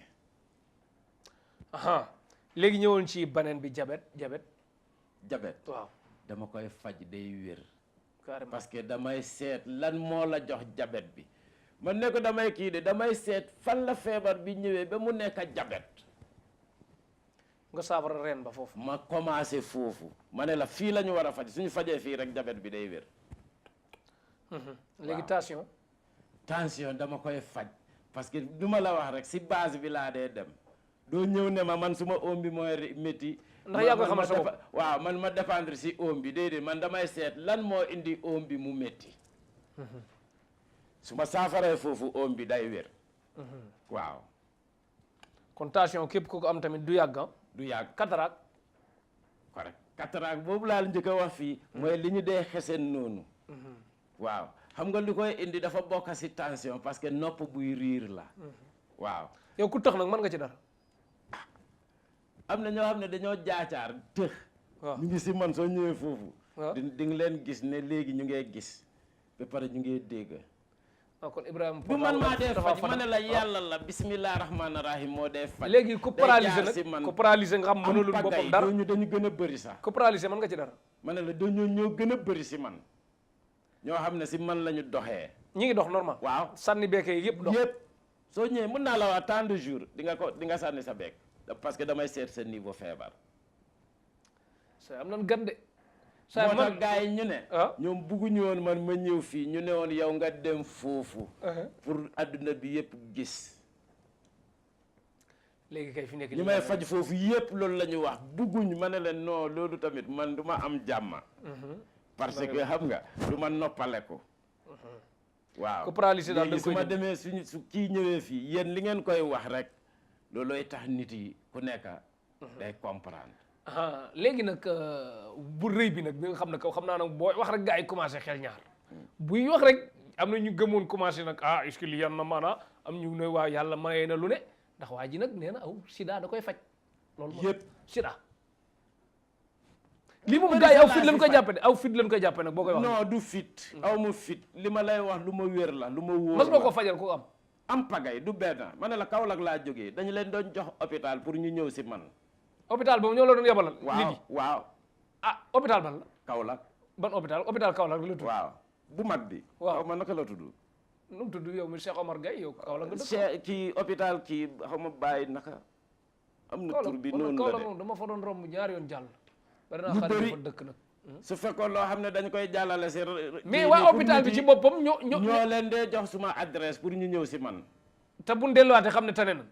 léegi ñëwoon ci beneen bi jabet waaw dama koy faj day wér carrément parce que damay seet lan moo la jox jabet bi man ne ko damay kii de damay seet fan la feebar bi ñëwee ba mu nekk jabet nga saafara reen ba foofu. ma commencé foofu ma ne la fii la ñu war a faj suñu fajee fii rek diabète bi day wér. léegi tension. tension dama koy faj parce que du ma la wax rek si base bi laa dee dem doo ñëw ne ma man suma oom bi mooy métti. ndax yaa ngi xamal sa bopp waaw man ma dépendre si oom bi déedéet man damay seet lan moo indi oom bi mu métti. su ma saafaree foofu oom bi day wér. waaw. kon tension képp ku ko am tamit du yàgg du yàgg cataracte. correct cataracte boobu laa njëkk a wax fii. mooy li ñu dee xesen noonu. waaw xam nga lu koy indi dafa bokk si tension parce que nopp buy riir la. waaw. yow ku tax nag mën nga ci dara. am na ñoo xam ne dañoo jaacaar tëx. waaw ñu ngi si man soo ñëwee foofu. waaw di nga leen gis ne léegi ñu ngee gis ba pare ñu ngee dégg. kon Ibrahima du man maa dee faj ma ne la yàlla la bismillah rahmaani rahim moo dee faj. léegi ku paralysé nag ku paralysé nga xam mënulul boppam dara dañu gën a bëri sax. ku paralysé mën nga ci dara. ma ne la dañoo ñoo gën a bëri si man ñoo xam ne si man la ñu doxee. ñi ngi dox normal. waaw sànni beeke yëpp dox yëpp soo ñëwee mën naa la wax tant de jours di nga sànni sa beek parce que damay seet sa niveau feebar. sa am nañ gan de. moo tax gars yi ñu ne. ñoom bugguñu woon man ma ñëw fii ñu ne woon yow nga dem foofu. pour adduna bi yëpp gis. léegi kay fi nekk ñu may faj foofu yëpp loolu la ñu wax bugguñ ma ne leen non loolu tamit man du ma am jàmm. parce que xam nga du ma noppale ko. waaw ku paralysé daal da léegi su ma demee su kii ñëwee fii yéen li ngeen koy wax rek loolooy tax nit yi ku nekk day comprendre. léegi nag bu rëy bi nag bi nga xam ne kaw xam naa nag boo wax rek gaa yi commencé xel ñaar buy wax rek am na ñu gëmoon commencé nag est-ce que li yan na maanaa am ñu ne waa yàlla mayee na lu ne ndax waa ji nag nee na aw sida da koy faj loolu moom yëpp sida lii moom gaa yi aw fit lañ koy jàppe de aw fit lañ koy jàppe nag boo koy wax non du fit aw ma fit li ma lay wax lu ma wér la lu ma wóor mas nga ko fajal ko am pagay du benn ma ne la Kaolack laa jógee dañu leen doon jox hôpital pour ñu ñëw si man hôpital boobu ñoo la doon yabalal waaw waaw hôpital ban la Kaolack ban hôpital Kaolack la tudd waaw bu mag bi waaw ma naka la tudd nu mu tudd yow mi Cheikh Omar Gaye yow Kaolack nga dëkk Cheikh kii hôpital kii xaw ma bàyyi naka am na tur bi noonu la de Kaolack moom dama fa doon romb ñaari yoon jàll bari naa xarit fa dëkk nag su fekkoon loo xam ne dañ koy jàllale si mais waa hôpital bi ci boppam ñoo leen dee jox suma adresse pour ñu ñëw si man te buñ delluwaatee xam ne tane na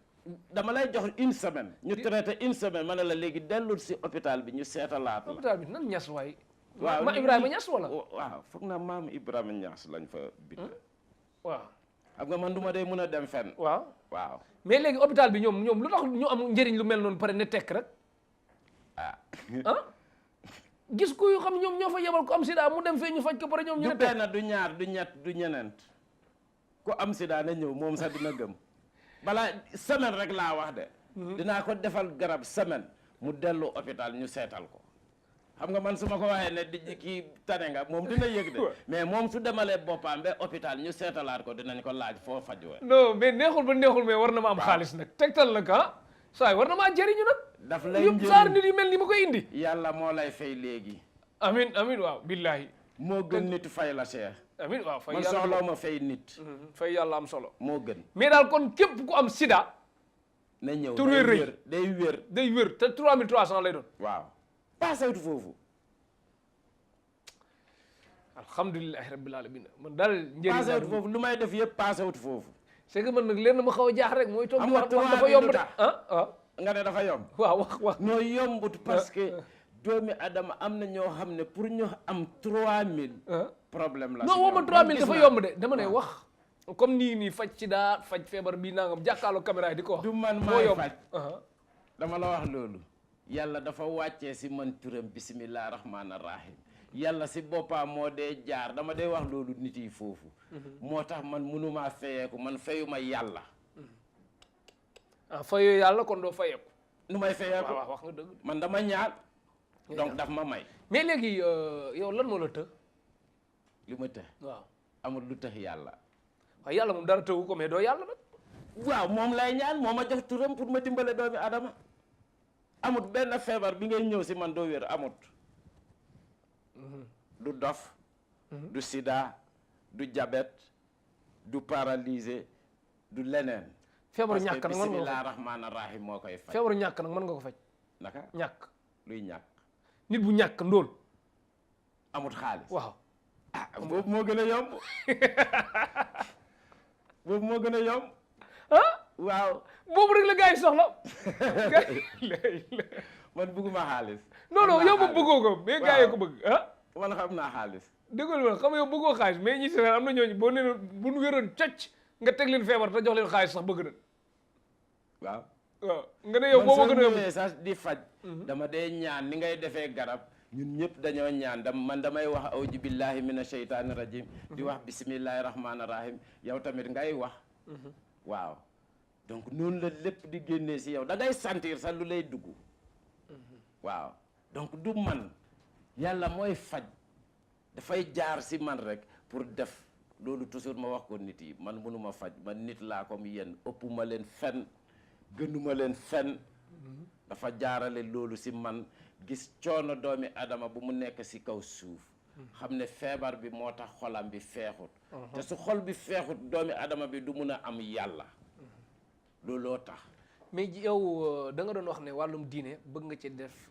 dama lay jox une semaine ñu traité une semaine ma ne la léegi dellul si hôpital bi ñu seetalaat la hôpital bi nan ñas waay waaw ma Ibrahima Ñas wala waaw foog naa maam Ibrahima Ñas lañ fa bind waaw xam nga man du ma dee mën a dem fenn waaw mais léegi hôpital bi ñoom lu tax ñu am njëriñ lu mel noonu pare ne tekk rek gis ko yoo xam ñoom ñoo fa yebal ko am sida mu dem fee ñu faj ko pare ñoom ñu ne du benn du ñaar du ñett du ñeneent ku am sida na ñëw moom sax dina gëm balaa semaine rek laa wax de dinaa ko defal garab semaine mu dellu hôpital ñu seetal ko xam nga man su ma ko waxee ne di kii tane nga moom dina yëg de mais moom su demalee boppam ba hôpital ñu seetalaat ko dinañ ko laaj foo fajoo non mais neexul ba neexul mais war na ma am xaalis nag tegtal nag saa war na maa jëriñu nag daf lay yëpp saar nit yi mel ni ma koy indi yàlla moo lay fay léegi amin amin waaw billahi moo gën nit fay la Cheikh amin waaw fay man yàlla soxla ma fay nit fay yàlla am solo moo gën mais daal kon képp ku am sida na ñëw tur wi rëy day wér te 3300 lay doon waaw paasawtu foofu alhamdulilahi rabbil alamin man daal njëriñ paasawtu foofu lu may def yëpp paasawtu foofu c'est que man nag leen ma xaw a jaax rek mooy toog di wax wax dafa yomb de nga ne dafa yomb waaw wax noo yombut parce que doomi adama am na ñoo xam ne pour ñu am 3000 problème la non woo ma 3000 dafa yomb de dama ne wax comme nii faj ci daa faj feebar bii nangam jàkkaarloo caméra yi di ko wax du man maay faj dama la wax loolu yàlla dafa wàccee si man turam bismillah rahmaani rahim yàlla si boppam moo dee jaar dama dee wax loolu nit yi foofu moo tax man mënumaa fayeeku man fayuma yàlla fayoo yàlla kon doo fayeeku nu may fayeeku waaw wax nga dëgg man dama ñaar donc daf ma may mais léegi yow lan moo la të li ma të waaw amul lu tax yàlla waaw yàlla moom dara tëwu ko mais doo yàlla nag waaw moom lay ñaan moo ma jox turam pour ma dimbale doomi adama amut benn feebar bi ngay ñëw si man doo wér amut du dof du sida du diabète du paralysé du leneen feebaru ñàkk nag mën nga ko bismillah rahmaani rahim moo koy faj feebaru ñàkk nag mën nga ko faj naka ñàkk luy ñàkk nit bu ñàkk ndóol amut xaalis waaw boobu moo gën a yomb boobu moo gën a yomb ah waaw boobu rek la gars yi soxla man bëgguma xaalis non non yow moom bëggoo ko mais gars yi ko bëgg ah man xam naa xaalis déggoolu ma xam nga yow bëggoo xaalis mais ñi seetaan am na ñooñu boo nee bu ñu wéroon cocc nga teg leen feebar te jox leen xaalis sax bëgg na waaw waaw nga ne yow boo bëgg na yow sax di faj dama dee ñaan ni ngay defee garab ñun ñëpp dañoo ñaan man damay wax awju billahi mina sheytaani rajim di wax bismillahi rahmaani rahim yow tamit ngay wax waaw donc noonu la lépp di génnee si yow da ngay sentir sax lu lay dugg waaw donc du man yàlla mooy faj dafay jaar si man rek pour def loolu toujours ma wax ko nit yi man mënuma faj man nit laa comme yéen ëppuma leen fen gënuma leen fen dafa jaarale loolu si man gis coono doomi adama bu mu nekk si kaw suuf xam ne feebar bi moo tax xolam bi feexut te su xol bi feexut doomi adama bi du mun a am yàlla looloo tax mais yow da nga doon wax ne wàllum diine bëgg nga ci def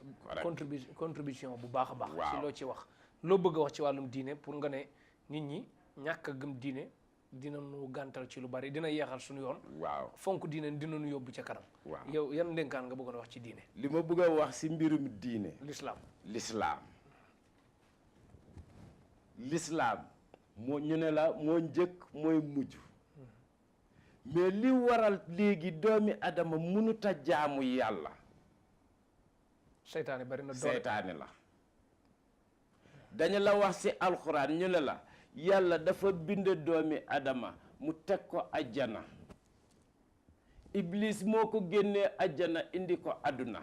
contribution bu baax a baax ci loo ci wax loo bëgg a wax ci wàllum diine pour nga ne nit ñi ñàkk a gëm diine dina nu gàntal ci lu bari dina yeexal suñu yoon waaw fonk diine dina nu yóbbu ca kanam waaw yow yan ndénkaan nga bëggoon a wax ci diine li ma bëgg a wax si mbirum diine l'islam moo ñu ne la moo njëkk mooy mujj mais li waral léegi doomi adama mënut a jaamu yàlla seytaane bari na doole seytaane la dañu la wax ci alxuraan ñu ne la yàlla dafa bind doomi adama mu teg ko ajjana iblis moo ko génnee ajjana indi ko àdduna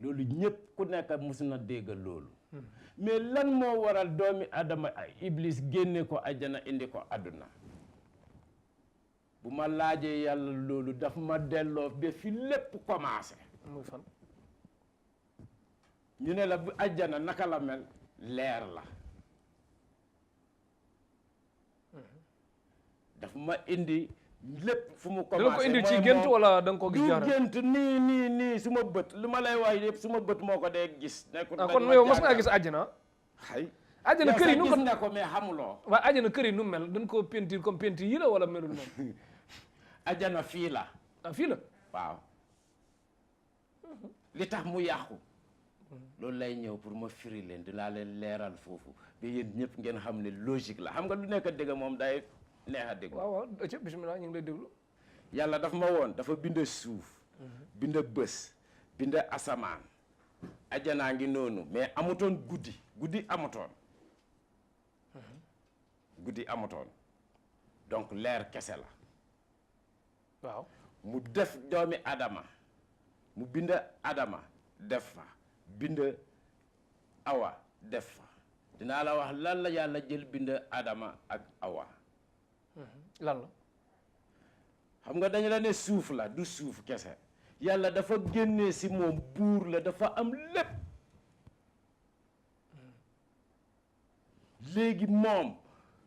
loolu ñépp ku nekk mus na dégg loolu mais lan moo waral doomi adama iblis génne ko ajjana indi ko àdduna bu ma laajee yàlla loolu daf ma delloo ba fi lépp commencé muy fan ñu ne la bu ajjana naka la mel leer la daf ma indi lépp fu mu commencé da nga ko indi ci gént wala da nga ko gis du gént nii suma bët li ma lay wax yëpp suma bët moo ko dee gis nekkul kon yow mas ngaa gis àjjana xay àjjana kër yi nu ko gis nga ko mais xamuloo waaw àjjana kër yi nu mel dañ koo peinture comme peinture yi la wala melul noonu ajjana fii la fii la waaw li tax mu yàqu loolu lay ñëw pour ma firi leen dinaa leen leeral foofu ba yéen ñëpp ngeen xam ne logique la xam nga lu nekk dégg moom day neex a dégg waaw ci bismillah ñu ngi lay déglu yàlla daf ma woon dafa bind suuf bind bës bind asamaan ajanaa ngi noonu mais amutoon guddi amutoon donc leer kese la waaw mu def doomi adama mu bind adama def fa bind awa def fa dinaa la wax lan la yàlla jël bind adama ak awa lan la xam nga dañu la ne suuf la du suuf kese yàlla dafa génnee si moom buur la dafa am lépp léegi moom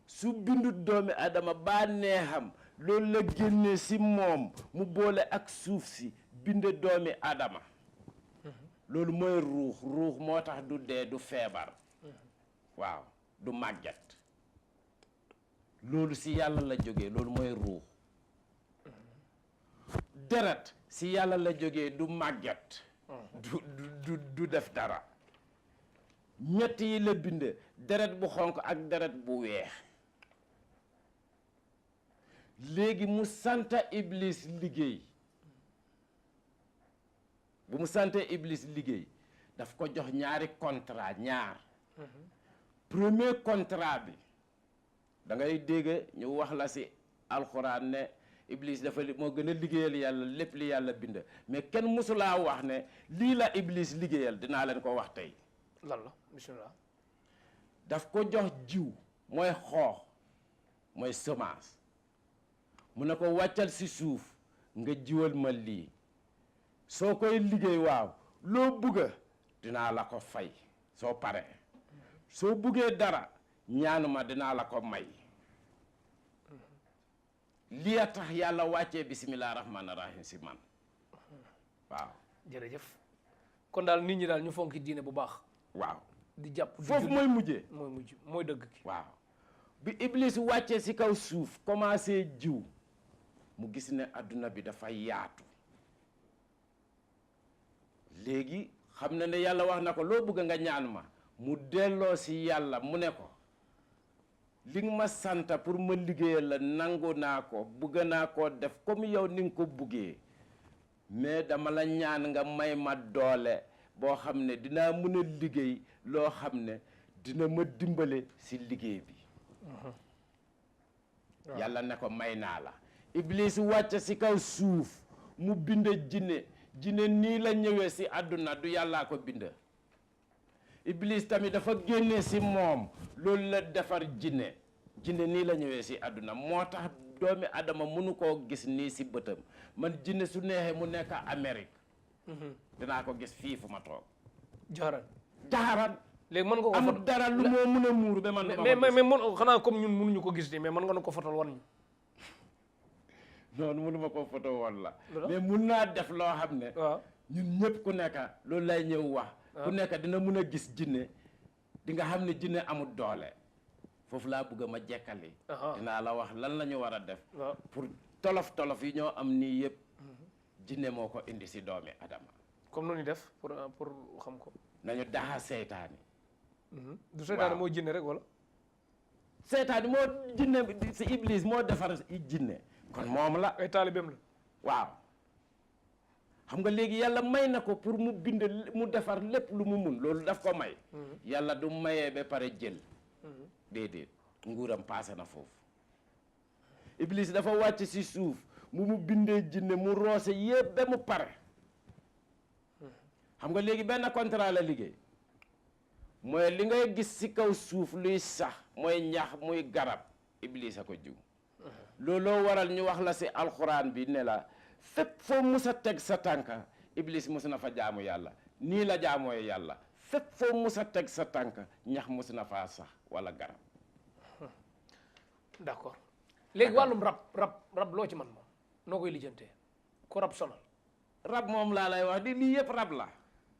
su bindut doomi adama baa neexam loolu la génnee si moom mu boole ak suuf si bind doomi adama loolu mooy ruux moo tax du dee du feebar waaw du màgget loolu si yàlla la jógee loolu mooy ruux deret si yàlla la jógee du màgget du def dara ñett yi la bind deret bu xonk ak deret bu weex léegi mu santa iblis liggéey bu mu sante iblis liggéey daf ko jox ñaari contrat premier contrat bi da ngay dégg ñu wax la si alxuraan ne iblis dafa moo gën a liggéeyal yàlla lépp li yàlla bind mais kenn mësulaa wax ne lii la iblis liggéeyal dinaa leen ko wax tey lan la bismillah daf ko jox jiw mooy xoox mooy semence mu ne ko wàccal si suuf nga jiwal ma lii soo koy liggéey waaw loo bugga dinaa la ko fay soo paree soo buggee dara ñaanuma dinaa la ko may lii a tax yàlla wàccee bismillah rahmaani rahim si man waaw jërëjëf kon daal nit ñi daal ñu fonki diine bu baax waaw di jàpp di foofu julli. mooy mujjee mooy dëgg ki waaw bi Iblis wàccee si kaw suuf commencé jiw mu gis ne adduna bi dafa yaatu léegi xam na ne yàlla wax na ko loo bëgg nga ñaan ma mu delloo si yàlla mu ne ko li nga ma santa pour ma liggéeyal la nangu naa ko bëgg naa koo def comme yow ni nga ko buggee mais dama la ñaan nga may ma doole boo xam ne dinaa mën a liggéey loo xam ne dina ma dimbale si liggéey bi yàlla ne ko may naa la Iblis wàcc si kaw suuf mu bind jinne nii la ñëwee si àdduna du yàllaa ko bind Iblis tamit dafa génne si moom loolu la defar jinne nii la ñëwee si àdduna moo tax doomi adama mënu koo gis nii si bëtam man jinne su neexee mu nekk Amérique dinaa ko gis fii fu ma toog jaxaran léegi mën nga ko amul dara lu moo mën a muuru ba man mais mën xanaa comme ñun mënuñu ko gis nii mais mën nga na ko fotal wan ñu noonu mënu ma ko photo woon la mais mun naa def loo xam ne waaw ñun ñëpp ku nekk loolu lay ñëw wax ku nekk dina mun a gis jinne di nga xam ne jinne amul doole foofu laa bëgg ma jekkali dinaa la wax lan la ñu war a def pour tolof yi ñoo am nii yëpp jinne moo ko indi si doomi adama comme noonu def pour xam ko nañu daxa seytaani du seytaani moo jinne rek wala seytaani moo jinne si Iblis moo defar jinne kon moom la ay taalibeem la waaw xam nga léegi yàlla may na ko pour mu bind mu defar lépp lu mu mun loolu daf ko may yàlla du mayee ba pare jël déedéet nguuram paase na foofu Iblis dafa wàcc si suuf mu bindee jinne mu roose yëpp ba mu pare xam nga léegi benn contrat la liggéey mooy li ngay gis si kaw suuf luy sax mooy ñax muy garab Iblis a ko jiw looloo waral ñu wax la si alxuraan bi ne la fépp foo mus a teg sa tànka Iblis mus na fa jaamu yàlla nii la jaamooy yàlla fépp foo mus a teg sa tànka ñax mus na faa sax wala garab d'accord léegi wàllum rab loo ci man moom noo koy lijjantee ku rab sonal rab moom laa lay wax di lii yëpp rab la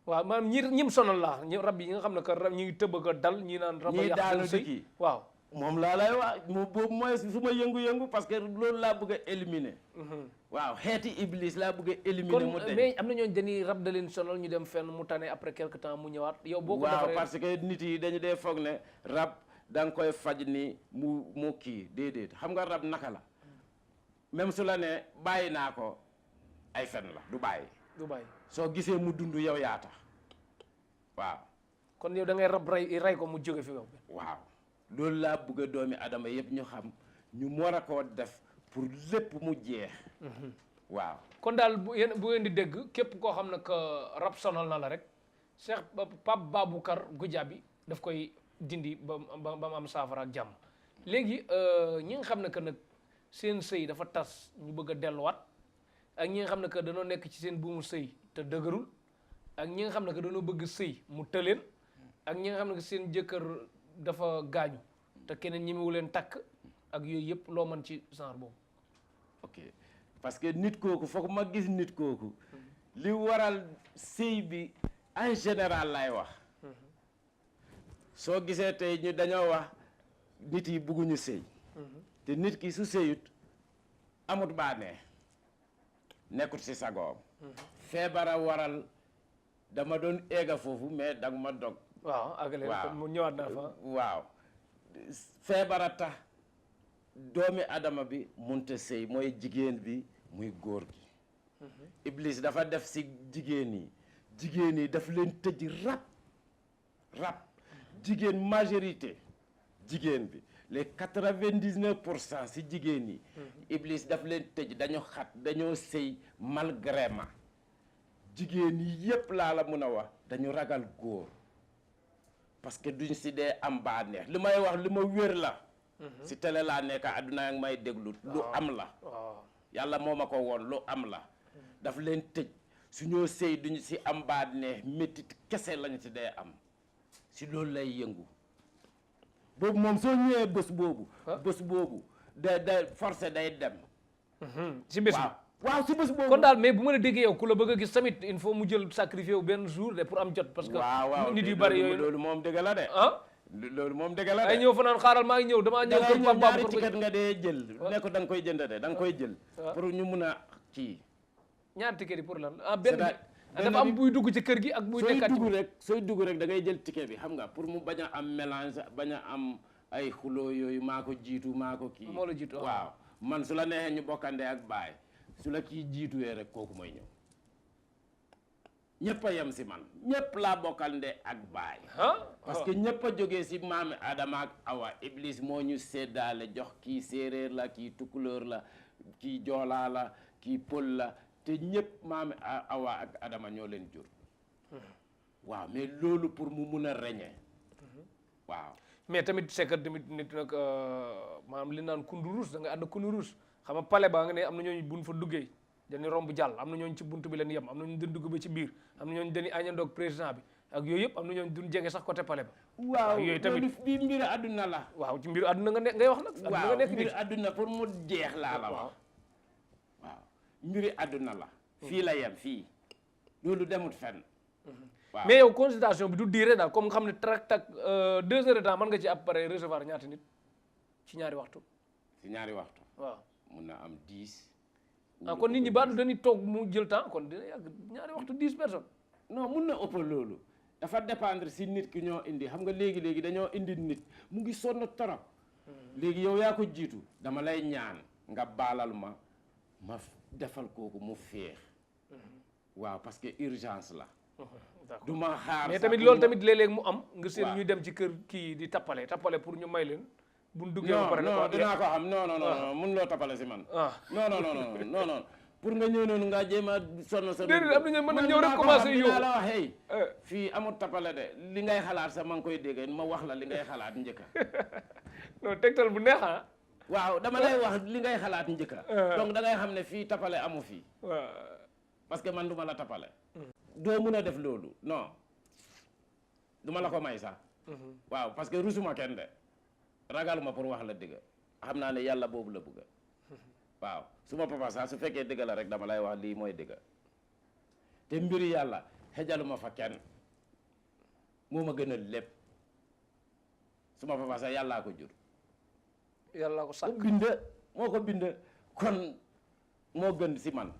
waaw maanaam ñim sonal laa rab yi nga xam ne que rab ñi ngi tëbb ko dal ñi naan rab ñii daanu di kii waaw moom laa lay wax mu boobu mooy su ma yëngu-yëngu parce que loolu laa bëgg a éliminer waaw xeeti Iblis laa bëgg a éliminer mu deñ mais am na ñooñu dañuy rab da leen sonal ñu dem fenn mu tane après quelque temps mu ñëwaat yow boo ko defaree waaw parce que nit yi dañu dee foog ne rab da nga koy faj ni mu kii déedéet xam nga rab naka la même su la ne bàyyi naa ko ay fen la du bàyyi soo gisee mu dund yow yaa tax waaw kon yow da ngay rab rey ko mu jóge fi yow waaw loolu laa bëgg a doomi adama yëpp ñu xam ñu war a koo def pour lépp mu jeex waaw kon daal bu ngeen di dégg képp koo xam ne que rab sonal na la rek Cheikh Pape Baboucar Goudiaby daf koy dindi ba mu am saafara ak jàmm léegi ñi nga xam ne que nag seen sëy dafa tas ñu bëgg a delluwaat ak ñi nga xam ne que dañoo nekk ci seen buumu sëy te dëgërul ak ñi nga xam ne que dañoo bëgg sëy mu tëleen ak ñi nga xam ne que seen jëkkër dafa gaañu te keneen ñemewu leen takk ak yooyu yëpp loo mën ci genre boobu ok parce que nit kooku foog ma gis nit kooku li waral sëy bi en général lay wax soo gisee tey ñu dañoo wax nit yi bugguñu sëy te nit ki su sëyut amut baanee nekkut si sagoom feebara waral dama doon eega foofu mais danga ma dog waaw agale mu ñëwaat naa fa waaw feebara tax doomi adama bi munta sëy mooy jigéen bi muy góor gi Iblis dafa def si jigéen yi daf leen tëj rab jigéen majorité jigéen bi les 99% si jigéen yi Iblis daf leen tëj dañu xat dañoo sëy malgré ma jigéen yi yépp laa la mun a wax dañu ragal góor parce que duñ si dee am bànneex li may wax li ma wér la si télé laa nekk àdduna ak may déglu lu am la yàlla moo ma ko woon lu am la daf leen tëj su ñoo sëy duñu si am bànneex métit kese lañu si dee am si loolu lay yëngu boobu moom soo ñëwee bés boobu da forcé day dem si bés bi waaw si bés boobu. kon daal mais bu ma la déggee yow ku la bëgg a gis tamit il faut mu jël sacrifié wu benn jour de pour am jot. parce que nit yu bari yooyu loolu moom dëgg la de. ah loolu moom dëgg la de. ay ñëw fa naan xaaral maa ngi ñëw damaa ñëw kër Pape ñaari ticket nga dee jël. ne ko da nga koy jënd de da nga koy jël. pour ñu mun a kii. ñaari ticket yi pour lan benn dafa am buy dugg ci kër gi ak buy nekkaat ci sooy dugg rek da ngay jël ticket bi xam nga pour mu bañ a am mélange bañ a am ay xuloo yooyu maa ko jiitu maa ko kii. moo la jiitu waaw man su la neexee ñu bokkande ak baay su la kii jiituwee rek kooku mooy ñëw ñëpp a yem si man ñëpp laa bokkande ak baay. parce que ñëpp a jógee si maami Adama ak Awa Iblis moo ñu seddaale jox kii séeréer la kii tukulóor la kii joolaa la kii pël la te ñëpp maami Awa ak Adama ñoo leen jur. waaw mais loolu pour mu mun a reñe waaw. mais tamit c'est que tamit nit nag maanaam li naan kundu ruus da nga ànd kundu ruus xam nga pale ba nga ne am na ñooñu buñ fa duggee dañuy romb jàll am na ñooñu ci buntu bi leen yem am na ñooñu dañ dugg ba ci biir am na ñooñu dañuy añandoog président bi ak yooyu yëpp am na ñooñu duñ jege sax côté pale ba. waaw yooyu tamit bi mbiru àdduna la. waaw ci mbiru àdduna nga ne ngay wax nag. waaw nga nekk mbiru àdduna pour mu jeex laa la wax. waaw mbiru àdduna la. fii la yem fii loolu demut fenn. waaw mais yow consultation bi du diire daal comme nga xam ne tak 2 heures de temps mën nga ci après recevoir ñaata nit ci ñaari waxtu. ci ñaari waxtu. waaw mun na am 10. kon nit ñi baatu dañuy toog mu jël temps kon dina yàgg ñaari waxtu 10 personnes. non mun na ëpp loolu dafa dépendre si nit ki ñoo indi xam nga léegi dañoo indi nit mu ngi sonn torop. léegi yow yaa ko jiitu dama lay ñaan nga baalal ma defal kooku mu féex. waaw parce que urgence la. du ma xaar mais tamit loolu tamit léeg-léeg mu am. nga seen ñuy dem ci kër kii di tappale pour ñu may leen. bu ñu duggee ba pare non dinaa ko xam non mun loo tappale si man. non pour nga ñëw noonu nga jéem a sonn sa. déedéet am na ñu mën na ñëw rek commencé yow la wax hey fii amul tappale de li ngay xalaat sax ma ngi koy dégg ma wax la li ngay xalaat njëkka. non tegtal bu neex ah. waaw dama lay wax li ngay xalaat njëkka. donc da ngay xam ne fii tappale amu fii. parce que man du ma la tappale. doo mun a def loolu non du ma la ko may sax. waaw parce que rusuma kenn de ragaluma pour wax la dëgg xam naa ne yàlla boobu la bëgg waaw su ma papa sax su fekkee dëgg la rek dama lay wax lii mooy dëgg te mbiri yàlla xejaluma fa kenn moo ma gënal lépp su ma papa sax yàllaa ko jur. yàllaa ko sàkk moo ko bind kon moo gën si man.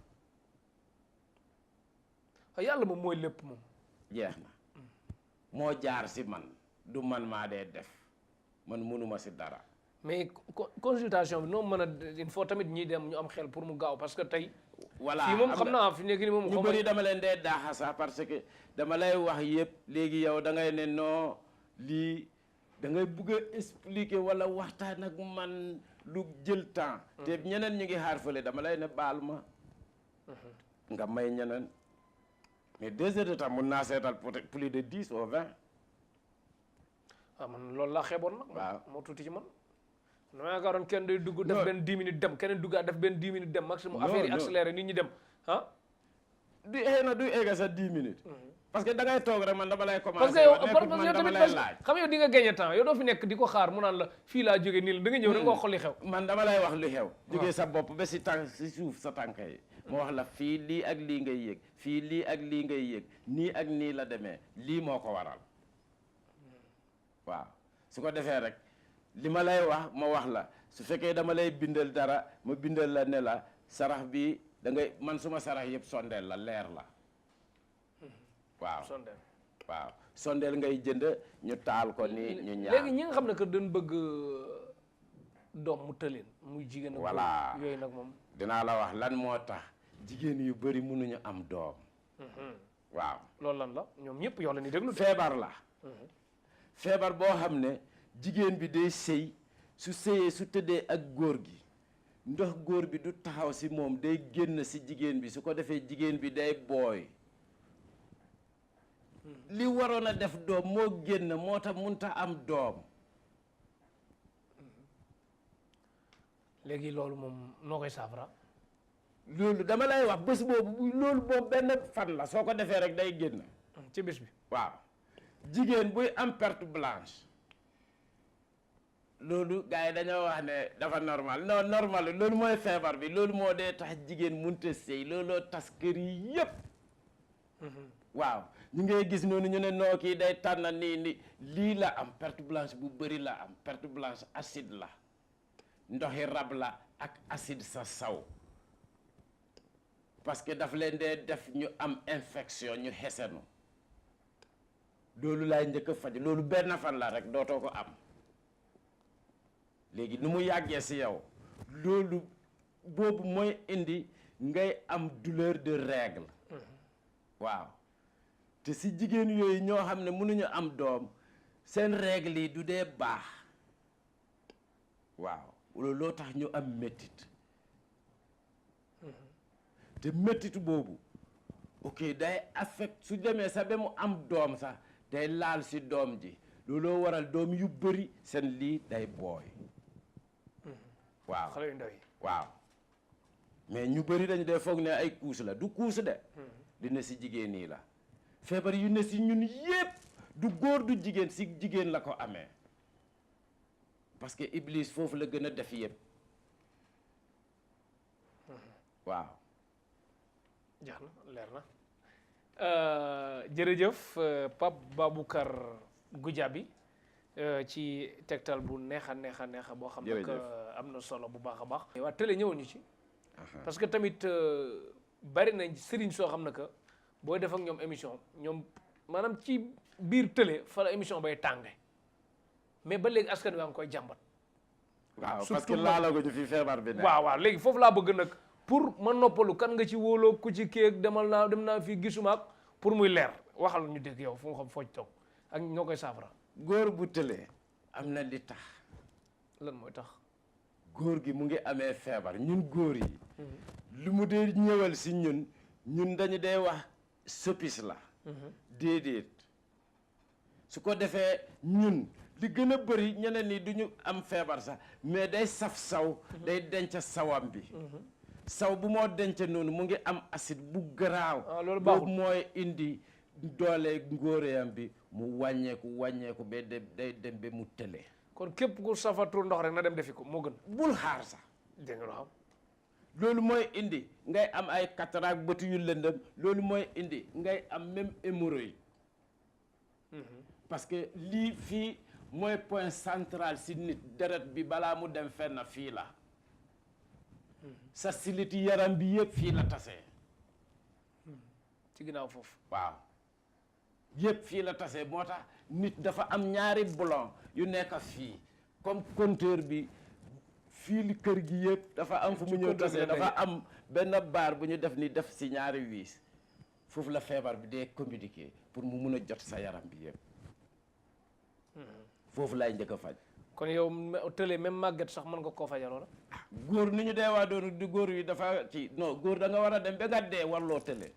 yàlla moom mooy lépp moom. jeex na moo jaar si man du man maa dee def man mënuma si dara. mais consultation bi noonu mën a il faut tamit ñiy dem ñu am xel pour mu gaaw parce que tey. voilà fii moom xam naa fi nekk nii moom. ñu bëri dama leen dee daaxa sax parce que dama lay wax yëpp léegi yow da ngay ne non lii da ngay bugg a expliquer wala waxtaan ak man lu jël temps. te ñeneen ñu ngi xaar fële dama lay ne baal ma. nga may ñeneen. mais 2 heures de temps mun naa seetal peut-être plus de 10 ou 20. waaw man loolu laa xeeboon nag. waaw moo tuuti ci man. dama yaakaaroon kenn day dugg def benn 10 minutes dem keneen duggaat def benn 10 minutes dem maximum. affaire yi accéléré nit ñi dem ah. du xëy na du egg sa 10 minutes. parce que da ngay toog rek man dama lay commencer. parce que yow tamit xam nga yow di nga gagné temps yow doo fi nekk di ko xaar mu naan la fii laa jógee nii la da nga ñëw rek nga xool li xew. man dama lay wax li xew. jógee sa bopp ba si tànk si suuf sa tànk yi. moo wax la fii lii ak lii ngay yëg fii lii ak lii ngay yëg nii ak nii la demee lii moo ko waral waaw su ko defee rek li ma lay wax ma wax la su fekkee dama lay bindal dara ma bindal la ne la sarax bi da ngay man suma sarax yëpp sondeel la leer la waaw waaw sondeel ngay jënd ñu taal ko ni ñu ñaar léegi ñi nga xam ne que dañ bëgg doom mu tëleen muy jigéen ak voilà yooyu nag moom dinaa la wax lan moo tax jigéen yu bëri mënuñu am doom waaw loolu lan la ñoom ñëpp yow la ni déglu feebar la feebar boo xam ne jigéen bi day sëy su sëyee su tëddee ak góor gi ndox góor bi du taxaw si moom day génn si jigéen bi su ko defee jigéen bi day booy li waroon a def doom moo génn moo tax munta am doom léegi loolu moom noo koy saafara loolu dama lay wax bés boobu loolu moom benn fan la soo ko defee rek day génn ci bés bi waaw jigéen buy am perte blanche loolu gars yi dañoo wax ne dafa normal non normal loolu mooy feebar bi loolu moo dee tax jigéen munta sëy looloo tas kër yi yëpp waaw ñu ngay gis noonu ñu ne noo kii day tànn nii lii la am perte blanche bu bëri la am perte blanche acide la ndoxi rab la ak acide sa saw parce que daf leen dee def ñu am infection ñu xesenu loolu laay njëkk a faj loolu benn fan la rek dootoo ko am léegi nu mu yàggee si yow loolu boobu mooy indi ngay am douleur de règle waaw te si jigéen yooyu ñoo xam ne mënuñu am doom seen règle yi du dee baax waaw looloo tax ñu am méttit te méttit boobu ok day affect su demee sax ba mu am doom sax day laal si doom ji looloo waral doom yu bëri seen lii day booy waaw xale yu ndaw yi waaw mais ñu bëri dañu dee foog ne ay couche la du couche de dina si jigéen yi la feebar yu ne si ñun yépp du góor du jigéen si jigéen la ko amee parce que Iblis foofu la gën a def yépp waaw jeex na leer na jërëjëf Pape Baboucar Goudiaby ci tegtal bu neex a boo xam ne que am na solo bu baax a baax waa télé ñëwuñu ci parce que tamit bari na sëriñ soo xam ne que booy def ak ñoom émission ñoom maanaam ci biir télé fa la émission bay tànge mais ba léegi askan wi nga koy jàmbat waaw parce que laalago ñu fi feebar bi ne waaw léegi foofu laa bëgg nag pour ma noppalu kan nga ci wóoloo ku ci kéeg dem naa fii gisuma ak pour muy leer waxal ñu dégg yow fu nga xam fooj toog ak ñoo koy saafara góor bu tëlee am na li tax lan mooy tax góor gi mu ngi amee feebar ñun góor yi lu mu dee ñëwal si ñun dañu dee wax sopis la déedéet su ko defee ñun li gën a bëri ñeneen ñi du ñu am feebar sax mais day saf saw day denc sawam bi saw bu moo denc noonu mu ngi am acide bu garaaw loolu baaxul boobu mooy indi doole ngóoreeyam bi mu wàññeeku ba day dem ba mu tële kon képp ku safatul ndox rek na dem defi ko moo gën bul xaar sax dégg nga loo xam loolu mooy indi ngay am ay cataracte bëtu yu lëndëm loolu mooy indi ngay am même hémorroïde parce que lii fii mooy point central si nit deret bi balaa mu dem fenn fii la sa siliti yaram bi yëpp fii la tasee ci ginnaaw foofu waaw yëpp fii la tasee moo tax nit dafa am ñaari boulon yu nekk fii comme compteur bi fii li kër gi yëpp dafa am fu mu ñëw tasee dafa am benn baar bu ñu def ni def si ñaari wiis foofu la feebar bi dee communiquer pour mu mun a jot sa yaram bi yëpp foofu laay njëkk a faj kon yow tëlee même màgget sax mën nga koo fajaloo la góor ni ñu dee waa doonu di góor yi dafa ci non góor da nga war a dem ba nga dee warloo tëlee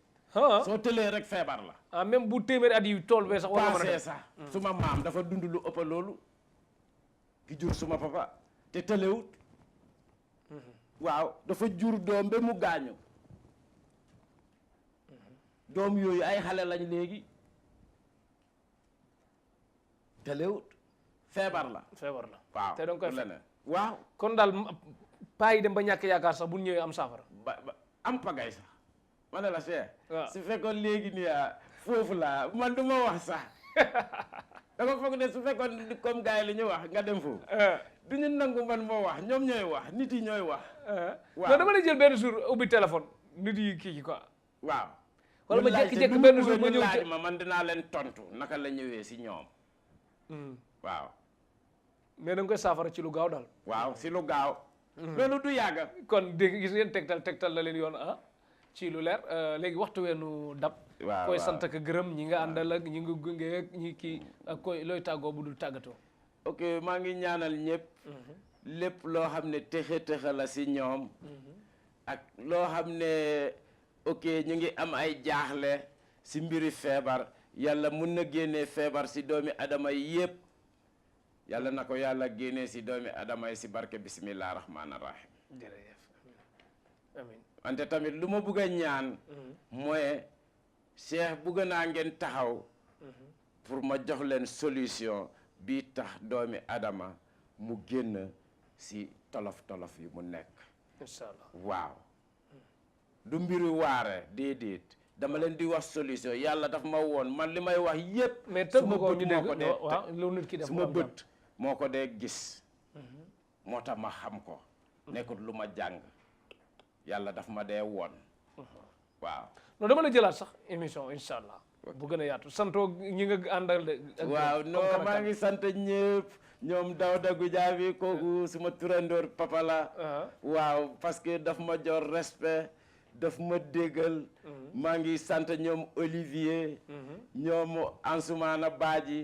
soo tëlee rek feebar la même bu téeméeri at yi tool bee sax war nga mën a dem sax suma maam dafa dund lu ëpp loolu ki jur suma papa te tëlewut waaw dafa jur doom ba mu gaañu doom yooyu ay xale lañ léegi tëlewut feebar la waaw te danga koy fekk waaw kon daal paa yi dem ba ñàkk yaakaar sax bu ñëwee am saafara ba am pagay sax ma ne la see waaw su fekkoon léegi nii foofu laa man du ma wax sax dama foog ne su fekkoon comme gars yi li ñu wax nga dem foofu du ñu nangu man moo wax ñoom ñooy wax nit yi ñooy wax waaw non dama lay jël benn jour ubbi téléphone nit yi kii quoi waaw wala ma jékki-jékki benn jour ma ñëw laaj ma man dinaa leen tontu naka la ñëwee si ñoom waaw mais da nga koy saafara ci lu gaaw daal waaw si lu gaaw loolu du yàgga kon dégg gis ngeen tegtal la leen yoon ci lu leer léegi waxtu weenu dab koy sant ak gërëm ñi nga àndal ak ñi nga gunge ak ñi kii ak koy looy tàggoo bu dul tàggatoo ok maa ngi ñaanal ñëpp lépp loo xam ne texe la si ñoom ak loo xam ne ok ñu ngi am ay jaaxle si mbiri feebar yàlla mun na génnee feebar si doomi adama yi yëpp yàlla na ko yàlla génnee si doomi adama yi si barke bismillah rahmaani rahim jërëjëf amiin wante tamit lu ma bëgg a ñaan mooy Cheikh bëgg naa ngeen taxaw pour ma jox leen solution bii tax doomi adama mu génn si tolof-tolof yi mu nekk. incha allah waaw du mbiru waare déedéet dama leen di wax solution yàlla daf ma woon man li may wax yépp mais tënk ko ñu dégg waaw lu nit ki def suma bët moo ko dee gis moo tax ma xam ko nekkut lu ma jàng yàlla daf ma dee woon waaw non dama la jëlaat sax émission incha allah bu gën a yaatu santoo ñi nga àndal de waaw non maa ngi sant ñëpp ñoom Dawda Gujaabi kooku suma turandoor papa la waaw parce que daf ma jox respect daf ma déggal maa ngi sant ñoom Olivier ñoom Ansoumana Badji